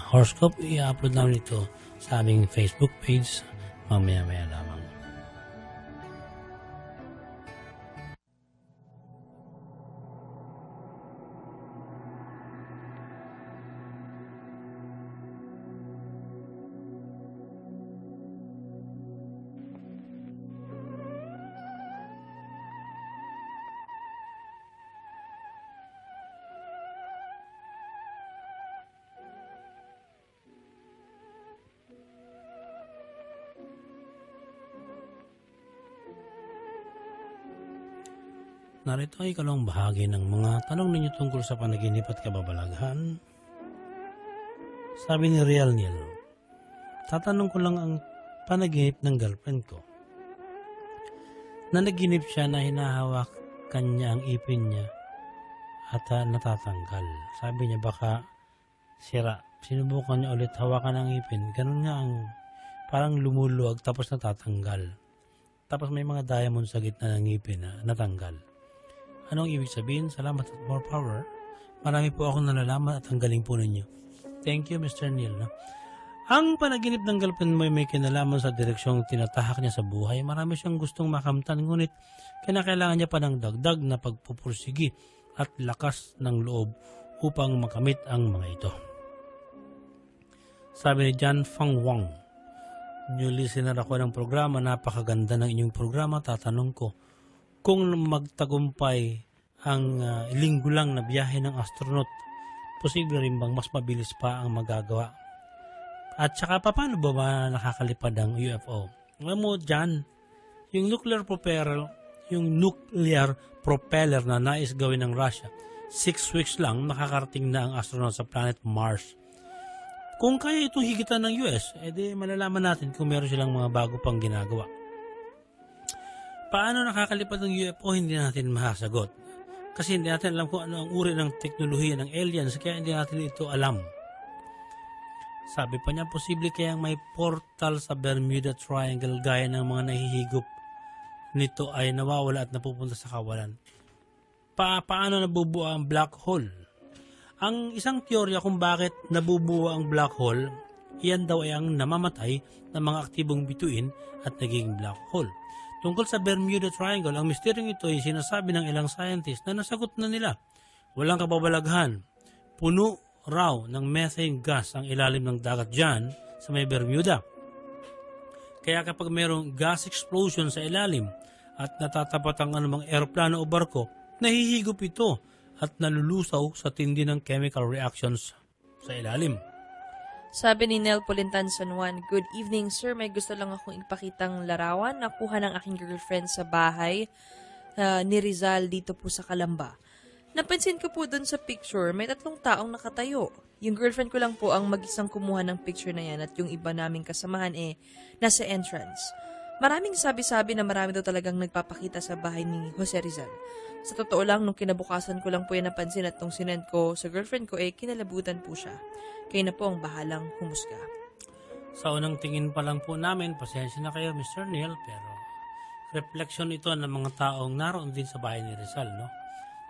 horoscope, i-upload namin ito sa aming Facebook page mamaya-maya lamang. narito ay ikalawang bahagi ng mga tanong ninyo tungkol sa panaginip at kababalaghan. Sabi ni Real Neil, tatanong ko lang ang panaginip ng girlfriend ko. Nanaginip siya na hinahawakan niya ang ipin niya at natatanggal. Sabi niya baka sira. Sinubukan niya ulit hawakan ang ipin. Ganun nga ang parang lumuluwag tapos natatanggal. Tapos may mga diamond sa gitna ng ipin na natanggal. Anong ibig sabihin? Salamat at more power. Marami po akong nalalaman at ang galing po ninyo. Thank you, Mr. Neil. No? Ang panaginip ng girlfriend mo ay may kinalaman sa direksyong tinatahak niya sa buhay. Marami siyang gustong makamtan, ngunit kinakailangan niya pa ng dagdag na pagpupursigi at lakas ng loob upang makamit ang mga ito. Sabi ni John Fang Wang, new listener ako ng programa, napakaganda ng inyong programa. Tatanong ko, kung magtagumpay ang linggo lang na biyahe ng astronaut, posible rin bang mas mabilis pa ang magagawa? At saka paano ba nakakalipad ang UFO? Alam mo dyan, yung nuclear propeller na nais gawin ng Russia, 6 weeks lang nakakarating na ang astronaut sa planet Mars. Kung kaya itong higitan ng US, edi malalaman natin kung meron silang mga bago pang ginagawa. Paano nakakalipad ng UFO, hindi natin masasagot. Kasi hindi natin alam kung ano ang uri ng teknolohiya ng aliens, kaya hindi natin ito alam. Sabi pa niya, posible kayang may portal sa Bermuda Triangle gaya ng mga nahihigop nito ay nawawala at napupunta sa kawalan. Paano nabubuo ang black hole? Ang isang teorya kung bakit nabubuo ang black hole, iyan daw ay ang namamatay ng mga aktibong bituin at naging black hole. Tungkol sa Bermuda Triangle, ang misteryong ito ay sinasabi ng ilang scientists na nasagot na nila. Walang kababalaghan. Puno raw ng methane gas ang ilalim ng dagat dyan sa may Bermuda. Kaya kapag mayroong gas explosion sa ilalim at natatapat ang anumang eroplano o barko, nahihigop ito at nalulusaw sa tindi ng chemical reactions sa ilalim. Sabi ni Nel Polintan San Juan, good evening sir, may gusto lang akong ipakitang larawan na kuha ng aking girlfriend sa bahay ni Rizal dito po sa Calamba. Napansin ko po dun sa picture, may 3 taong nakatayo. Yung girlfriend ko lang po ang mag-isang kumuha ng picture na yan at yung iba naming kasamahan nasa entrance. Maraming sabi-sabi na marami daw talagang nagpapakita sa bahay ni Jose Rizal. Sa totoo lang, nung kinabukasan ko lang po yan napansin at nung sinend ko sa girlfriend ko kinalabutan po siya. Kayo na po ang bahalang humusga. Sa unang tingin pa lang po namin, pasensya na kayo Mr. Neil, pero reflection ito ng mga taong naroon din sa bahay ni Rizal, no?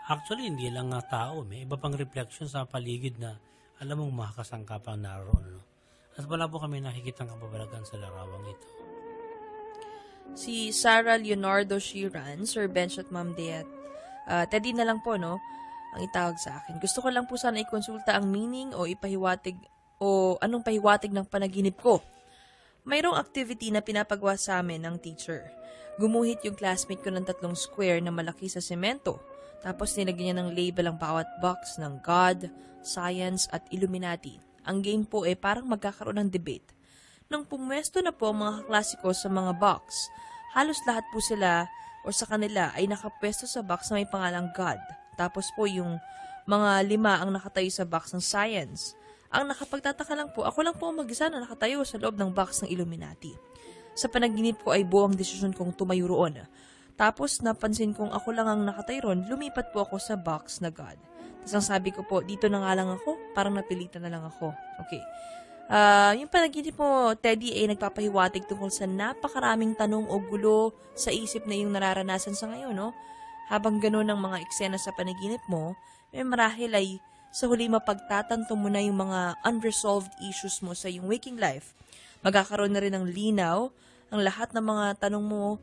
Actually, hindi lang nga tao, may iba pang reflection sa paligid na alam mong makakasangka pa naroon, no? At wala po kami nakikitang kababalagan sa larawang ito. Si Sarah Leonardo Sheeran, Sir Bench at Ma'am Deat, Teddy na lang po, no? Ang itawag sa akin. Gusto ko lang po sana ikonsulta ang meaning o ipahiwatig o anong pahiwatig ng panaginip ko. Mayroong activity na pinapagawa sa amin ng teacher. Gumuhit yung classmate ko ng 3 square na malaki sa semento. Tapos nilagyan niya ng label ang bawat box ng God, Science at Illuminati. Ang game po parang magkakaroon ng debate. Nung pumwesto na po ang mga klasiko sa mga box, halos lahat po sila o sa kanila ay nakapwesto sa box na may pangalang God. Tapos po yung mga 5 ang nakatayo sa box ng Science. Ang nakapagtataka lang po, ako lang po ang mag-isa na nakatayo sa loob ng box ng Illuminati. Sa panaginip ko ay buwang desisyon kong tumayo roon. Tapos napansin kong ako lang ang nakatayo roon, lumipat po ako sa box na God. Tapos ang sabi ko po, dito na nga lang ako, parang napilitan na lang ako. Okay. Yung panaginip mo, Teddy, ay nagpapahiwatig tungkol sa napakaraming tanong o gulo sa isip na yung nararanasan sa ngayon, no? Habang gano'n ang mga eksena sa panaginip mo, may marahil ay sa huli mapagtatanto mo na yung mga unresolved issues mo sa iyong waking life. Magkakaroon na rin ng linaw ang lahat ng mga tanong mo,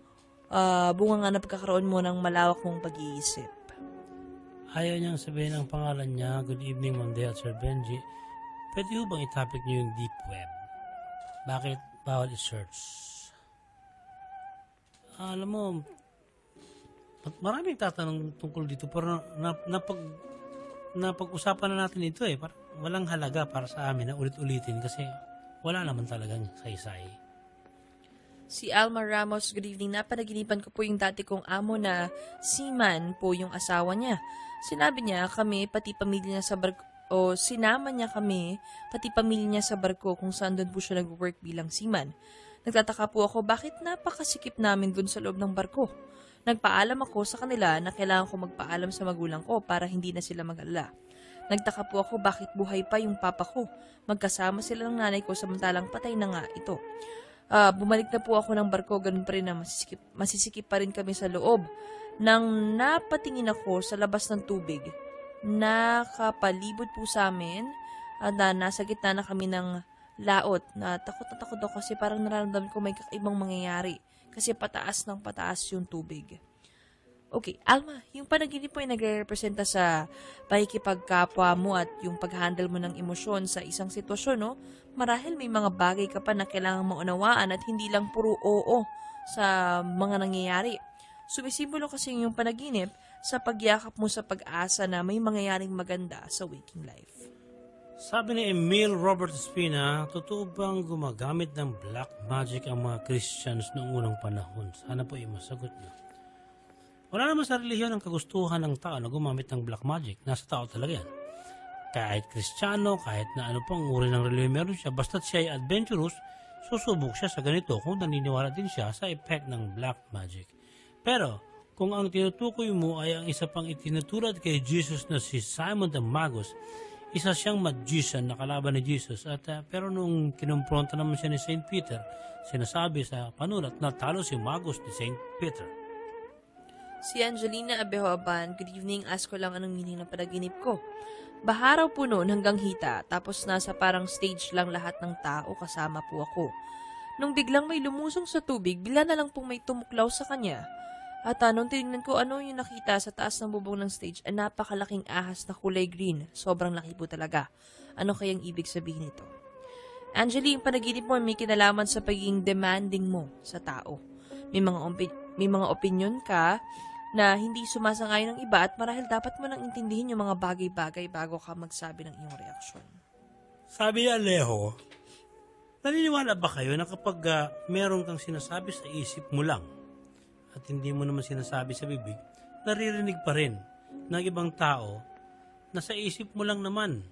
bunga nga na pagkakaroon mo ng malawak mong pag-iisip. Ayaw niyang sabihin ang pangalan niya. Good evening, Ma'am Dea at Sir Benji. Pwede ho bang itapik niyo yung deep web? Bakit bawal i-search? Alam mo, maraming tatanong tungkol dito, pero napag-usapan na natin ito Parang walang halaga para sa amin na ulit-ulitin kasi wala naman talagang saysay. Si Alma Ramos, good evening. Napanaginipan ko po yung dati kong amo na seaman po yung asawa niya. Sinabi niya kami, pati pamilya niya sa barko, o sinama niya kami, pati pamilya niya sa barko kung saan doon po siya nag-work bilang seaman. Nagtataka po ako bakit napakasikip namin doon sa loob ng barko. Nagpaalam ako sa kanila na kailangan ko magpaalam sa magulang ko para hindi na sila mag-alala. Nagtaka po ako bakit buhay pa yung papa ko. Magkasama sila ng nanay ko samantalang patay na nga ito. Bumalik na po ako ng barko, ganun pa rin na masisikip pa rin kami sa loob. Nang napatingin ako sa labas ng tubig, nakapalibot po sa amin at nasa gitna na kami ng laot. Takot na takot ako kasi parang nararamdaman ko may kakaibang mangyayari kasi pataas ng pataas yung tubig. Okay, Alma, yung panaginip mo ay nagre-representa sa pakikipagkapwa mo at yung pag-handle mo ng emosyon sa isang sitwasyon, no? Marahil may mga bagay ka pa na kailangang maunawaan at hindi lang puro oo sa mga nangyayari. Sumisimbolo kasi yung panaginip sa pagyakap mo sa pag-asa na may mangyayaring maganda sa waking life. Sabi ni Emil Robert Espina, totoo bang gumagamit ng black magic ang mga Christians noong unang panahon? Sana po ay masagot niyo. Wala naman sa relihiyon ang kagustuhan ng tao na gumamit ng black magic. Nasa tao talaga yan. Kahit Kristiyano, kahit na ano pang uri ng relihiyon meron siya, basta't siya ay adventurous, susubok siya sa ganito kung naniniwala din siya sa effect ng black magic. Pero, kung ang tinutukoy mo ay ang isa pang itinutulad kay Jesus na si Simon the Magus, isa siyang magician na kalaban ni Jesus pero nung kinumpronta naman siya ni St. Peter, sinasabi sa panulat na talo si Magus ni St. Peter. Si Angelina Abejo Aban, good evening, ask ko lang anong meaning ng panaginip ko. Baharaw po noon hanggang hita, tapos nasa parang stage lang lahat ng tao, kasama po ako. Nung biglang may lumusong sa tubig, bigla na lang pong may tumuklaw sa kanya. At nung tinignan ko ano yung nakita sa taas ng bubong ng stage, ay napakalaking ahas na kulay green. Sobrang laki po talaga. Ano kayang ibig sabihin nito? Angeli, yung panaginip mo may kinalaman sa pagiging demanding mo sa tao. May mga opinion ka na hindi sumasang-ayon ng iba at marahil dapat mo nang intindihin yung mga bagay-bagay bago ka magsabi ng iyong reaksyon. Sabi ni Alejo, naniniwala ba kayo na kapag meron kang sinasabi sa isip mo lang at hindi mo naman sinasabi sa bibig, naririnig pa rin ng ibang tao na sa isip mo lang naman?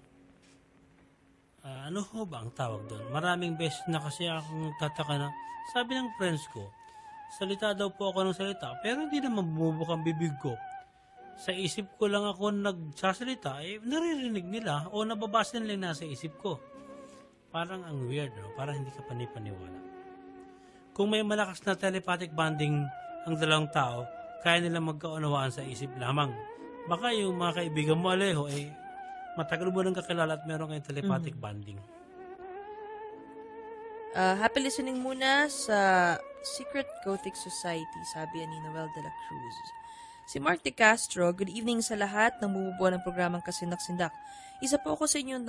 Ano ho ba ang tawag doon? Maraming beses na kasi akong tataka na sabi ng friends ko, salita daw po ako ng salita, pero hindi naman bumubuk ang bibig ko. Sa isip ko lang ako nagsasalita, naririnig nila o nababasa nila nasa isip ko. Parang ang weird, no? Parang hindi ka panipaniwala. Kung may malakas na telepathic bonding ang dalawang tao, kaya nila magkaunawaan sa isip lamang. Baka yung mga kaibigan mo, Alejo, matagal mo nang kakilala at meron kayong telepathic bonding. Happy listening muna sa Secret Gothic Society, sabi ni Noel de la Cruz. Si Mark De Castro, good evening sa lahat ng bumubuo ng programang Kasindak-Sindak. Isa po ako sa inyong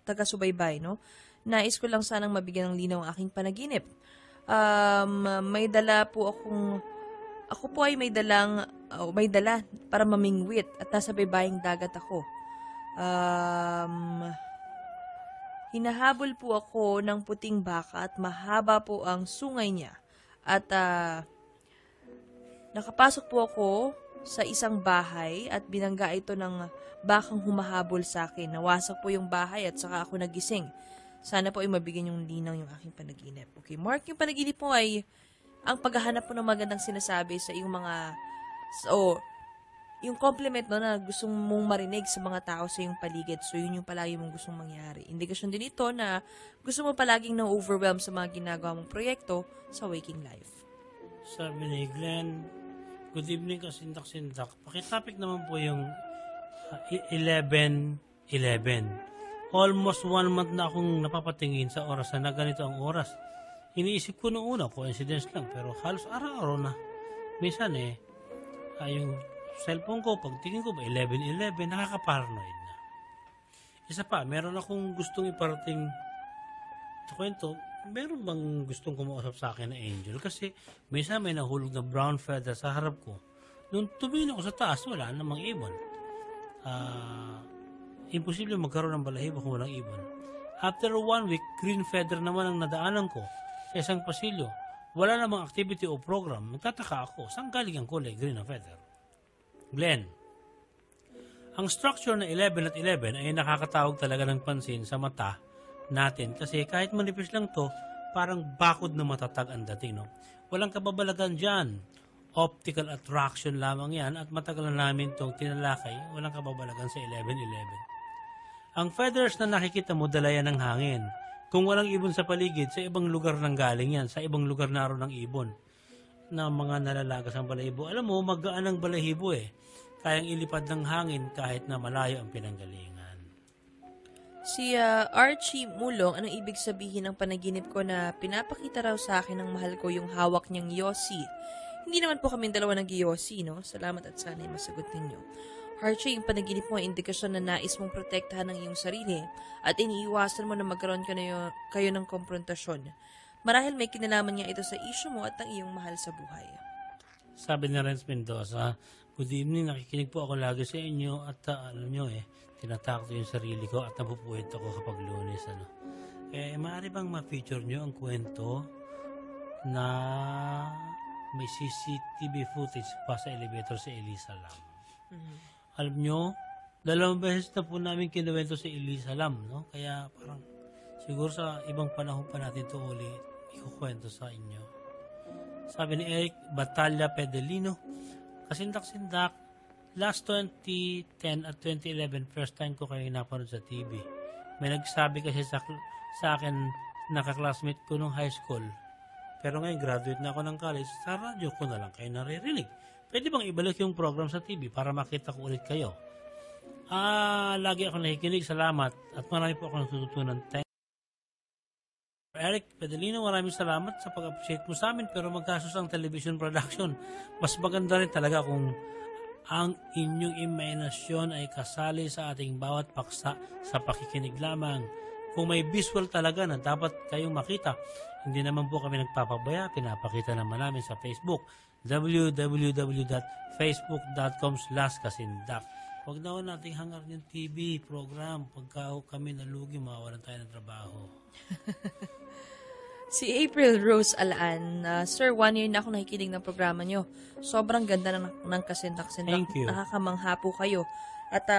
taga-subaybay, no? Nais ko lang sanang mabigyan ng linaw ang aking panaginip. May dala po ako po ay may dala para mamingwit at nasa baybaying dagat ako. Hinahabol po ako ng puting baka at mahaba po ang sungay niya. At nakapasok po ako sa isang bahay at binangga ito ng bakang humahabol sa akin. Nawasak po yung bahay at saka ako nagising. Sana po ay mabigyan yung linaw yung aking panaginip. Okay, Mark, yung panaginip mo ay ang paghahanap po ng magandang sinasabi sa iyong mga yung compliment no, na gustong mong marinig sa mga tao sa iyong paligid. So, yun yung palagi mong gustong mangyari. Indikasyon din ito na gusto mo palaging na-overwhelm sa mga ginagawa mong proyekto sa waking life. Sabi ni Glenn, good evening Kasindak-Sindak. Pakitopic naman po yung 11-11. Almost 1 month na akong napapatingin sa oras na ganito ang oras. Iniisip ko noong una, coincidence lang, pero halos araw-araw na. Minsan yung cellphone ko, pagtingin ko ba 11-11, nakaka-paranoid na. Isa pa, meron akong gustong iparating sa kwento. Meron bang gustong kumausap sa akin na angel? Kasi minsan may nahulog na brown feather sa harap ko. Nung tumingin ako sa taas, wala namang ibon. Imposible magkaroon ng balahibo kung walang ibon. After 1 week, green feather naman ang nadaanan ko sa isang pasilyo. wala namang activity o program, magtataka ako, saan galing ang kulay green na feather? Glenn, ang structure na 11 at 11 ay nakakatawag talaga ng pansin sa mata natin kasi kahit manipis lang to, parang bakod na matatag ang dating. No? Walang kababalagan dyan. Optical attraction lamang yan at matagal na namin itong tinalakay, walang kababalagan sa 11-11. Ang feathers na nakikita mo dala yan ng hangin. Kung walang ibon sa paligid, sa ibang lugar nang galing yan, sa ibang lugar naroon ng ibon na mga nalalagas ang balahibo. Alam mo, magaan ang balahibo eh. Kayang ilipad ng hangin kahit na malayo ang pinanggalingan. Si Archie Mulong, anong ibig sabihin ng panaginip ko na pinapakita raw sa akin ng mahal ko yung hawak niyang yosi? Hindi naman po kami dalawa nag-yosi, no? Salamat at sana'y masagot ninyo. Archie, yung panaginip mo ay indikasyon na nais mong protektahan ng iyong sarili at iniiwasan mo na magkaroon kayo ng konfrontasyon. Marahil may kinalaman niya ito sa issue mo at ang iyong mahal sa buhay. Sabi ni Renz Mendoza, good evening, nakikinig po ako lagi sa inyo at alam nyo tinatakot yung sarili ko at napupuwit ako kapag Lunes. Maaari bang ma-feature nyo ang kwento na may CCTV footage pa sa elevator sa Elisa Lam? Mm-hmm. Alam nyo, 2 beses na po namin kinuwento sa Elisa Lam, no? Kaya parang siguro sa ibang panahon pa natin ito ulit ikukwento sa inyo. Sabi ni Eric Batalla Pedelino, kasindak-sindak, last 2010 at 2011, first time ko kayo napanood sa TV. May nagsabi kasi sa akin, nakaklasmate ko nung high school. Pero ngayon, graduate na ako ng college, sa radyo ko na lang kayo naririnig. Pwede bang ibalik yung program sa TV para makita ko ulit kayo? Lagi ako nakikinig, salamat. At marami po ako natututunan. Eric Pedelino, maraming salamat sa pag-appreciate mo sa amin pero magkasos ang television production. Mas maganda rin talaga kung ang inyong imahinasyon ay kasali sa ating bawat paksa sa pakikinig lamang. Kung may visual talaga na dapat kayong makita, hindi naman po kami nagpapabaya, pinapakita naman namin sa Facebook, www.facebook.com/kasindak. Huwag na nating hangar yung TV program. Pagka kami nalugi, mawawalan tayo ng trabaho. Si April Rose Alaan, Sir, 1 year na ako nakikinig ng programa nyo. Sobrang ganda ng kasindak-sindak. Thank you. Nakakamangha po kayo. At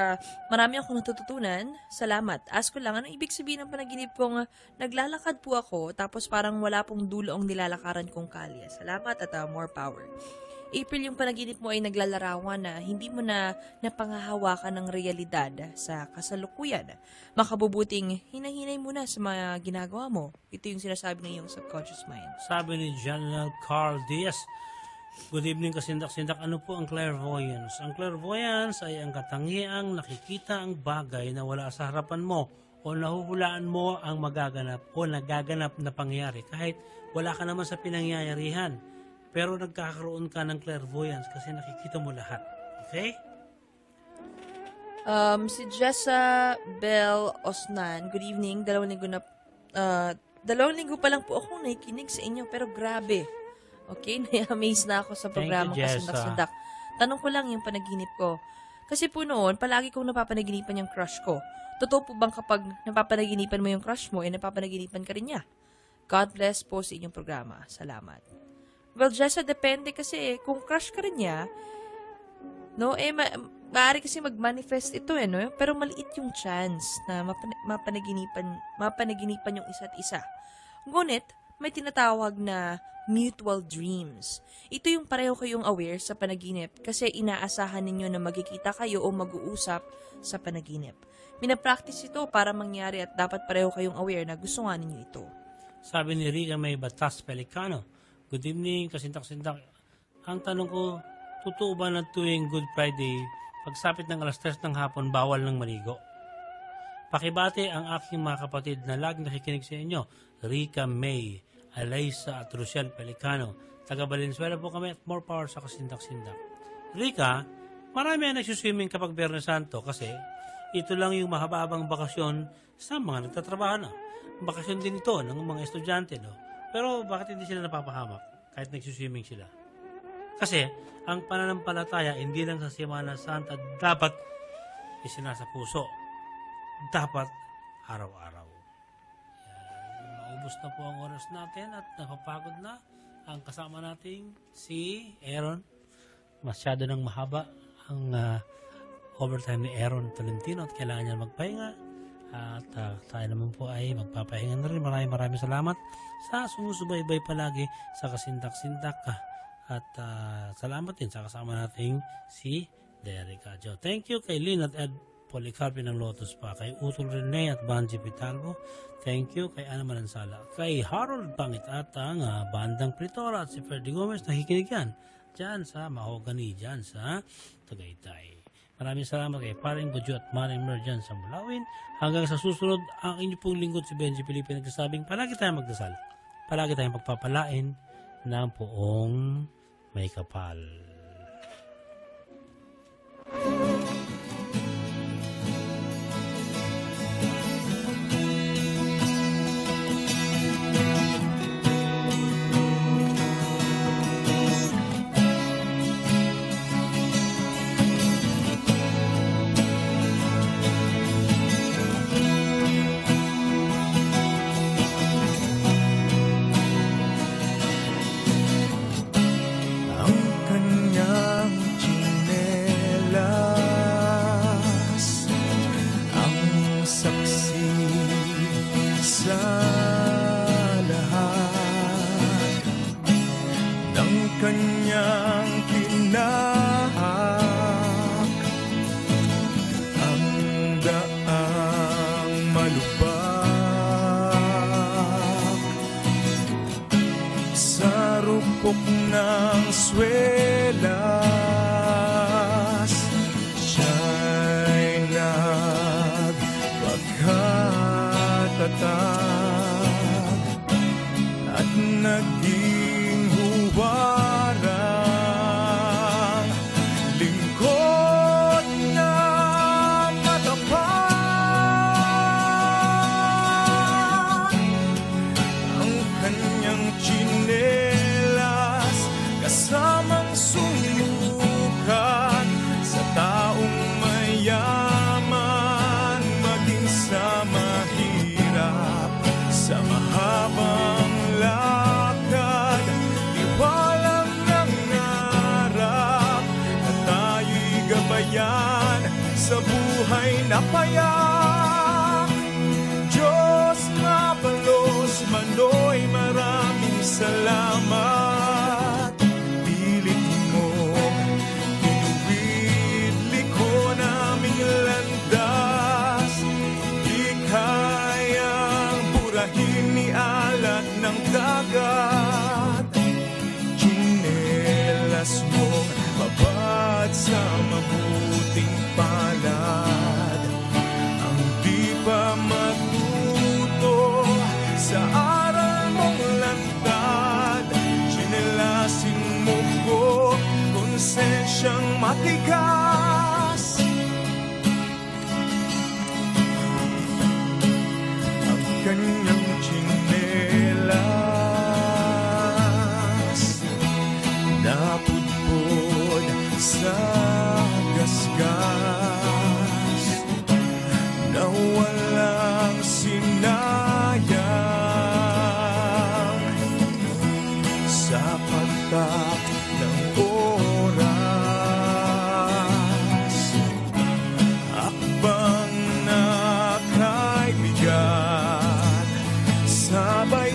marami akong natututunan. Salamat. Ask ko lang, anong ibig sabihin ng panaginip kong naglalakad po ako tapos parang wala pong dulo ang nilalakaran kong kalye. Salamat at more power. April, yung panaginip mo ay naglalarawan na hindi mo na napangahawakan ng realidad sa kasalukuyan. Makabubuting hinahinay mo na sa mga ginagawa mo. Ito yung sinasabi ng iyong subconscious mind. Sabi ni General Carl Diaz, good evening kasindak-sindak, ano po ang clairvoyance? Ang clairvoyance ay ang katangiang nakikita ang bagay na wala sa harapan mo o nahuhulaan mo ang magaganap o nagaganap na pangyayari kahit wala ka naman sa pinangyayarihan. Pero nagkakaroon ka ng clairvoyance kasi nakikita mo lahat. Okay? Si Jessa Bell Osnan, good evening. 2 linggo pa lang po ako nakikinig sa inyo, pero grabe. Okay, na-amaze na ako sa programang Kasindak-Sindak. Tanong ko lang yung panaginip ko. Kasi po noon, palagi kong napapanaginipan yung crush ko. Totoo po bang kapag napapanaginipan mo yung crush mo, napapanaginipan ka rin niya? God bless po sa inyong programa. Salamat. Well, Jessa, depende kasi kung crush ka rin niya, no, maaari kasi mag-manifest ito no? Pero maliit yung chance na mapanaginipan yung isa't isa. Ngunit, may tinatawag na mutual dreams. Ito yung pareho kayong aware sa panaginip kasi inaasahan ninyo na magkikita kayo o mag-uusap sa panaginip. Minapractice ito para mangyari at dapat pareho kayong aware na gusto nga ninyo ito. Sabi ni Rica May Batas Pelicano, good evening, kasintak-sintak. Ang tanong ko, totoo ba na tuwing Good Friday, pagsapit ng 3:00 ng hapon, bawal ng maligo? Pakibate ang aking mga kapatid na laging nakikinig sa inyo, Rica May, Alaysa at Rochelle Pelicano. Taga Valenzuela po kami at more power sa kasintak-sintak. Rica, marami ang nagsuswimming kapag Biyernes Santo kasi ito lang yung mahababang bakasyon sa mga nagtatrabaho na. Bakasyon din ito ng mga estudyante, no? Pero bakit hindi sila napapahamak kahit nagsuswimming sila? Kasi ang pananampalataya hindi lang sa Semana Santa dapat isinasa puso. Dapat araw-araw. Maubos na po ang oras natin at napapagod na. ang kasama nating si Aaron. Masyado nang mahaba ang overtime ni Aaron Tolentino at kailangan niya magpahinga. At tayo naman po ay magpapahinga na rin. Maraming salamat sa sumusubaybay palagi sa kasintak-sintak. At salamat din sa kasama nating si Derek Adjo. Thank you kay Lynn at Ed Policarpi ng Lotus pa, kay Utol Rene at Banji Pitalbo. Thank you kay Ana Manansala, kay Harold Pangit at ang Bandang Pritora at si Ferdy Gomez. Nakikinig yan dyan sa Mahogany, dyan sa Tagaytay. Maraming salamat kay Paring Budyo at Maring Mer dyan sa Mulawin. Hanggang sa susunod, ang inyo pong lingkod si Benji Felipe nagsasabing palagi tayong magdasal, palagi tayong pagpapalain ng poong may kapal. Kanyang kinahak ang daang malubak sa rupok ng swelas. Siya'y nagpagkatatag at naging huwarang lingkod na matapat. Ang kanyang tsinelas kasamang sumukat sa taong mayaman, maging sa mahirap, sa mahabang lakad, walang nangarap na tayo'y gabayan sa buhay na payak. Diyos mabalos manoy, maraming salamat. Pilit mo, inuwid liko naming landas. Di kayang burahin ni alat ng dagat. Mong babad sa mabuting palad, ang di pa matuto sa aral mong lantad. Chinelasin mo ko, konsensyang matigas. Ang kanyang tsinelas napudpod sa gasgas na walang sinayang sa pagtak ng oras. Akbang na kaibigan, sabay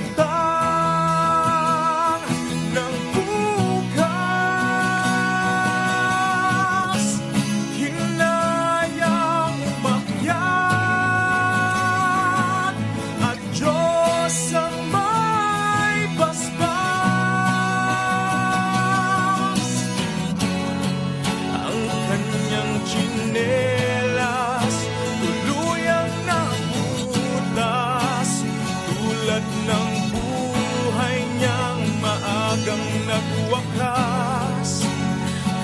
nagwakas.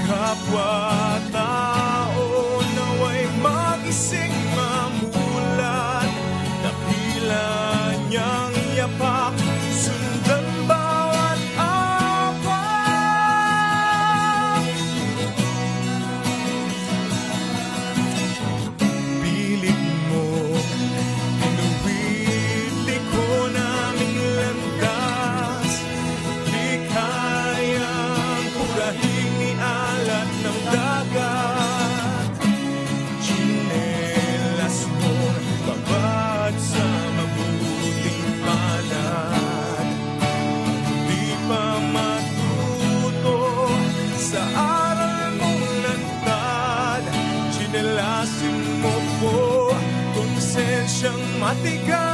Kapwa-tao naway magising mamulat, dakila niyang yapak, sundan bawat apak. Pilit mo, inuwid liko naming landas, di ka matigas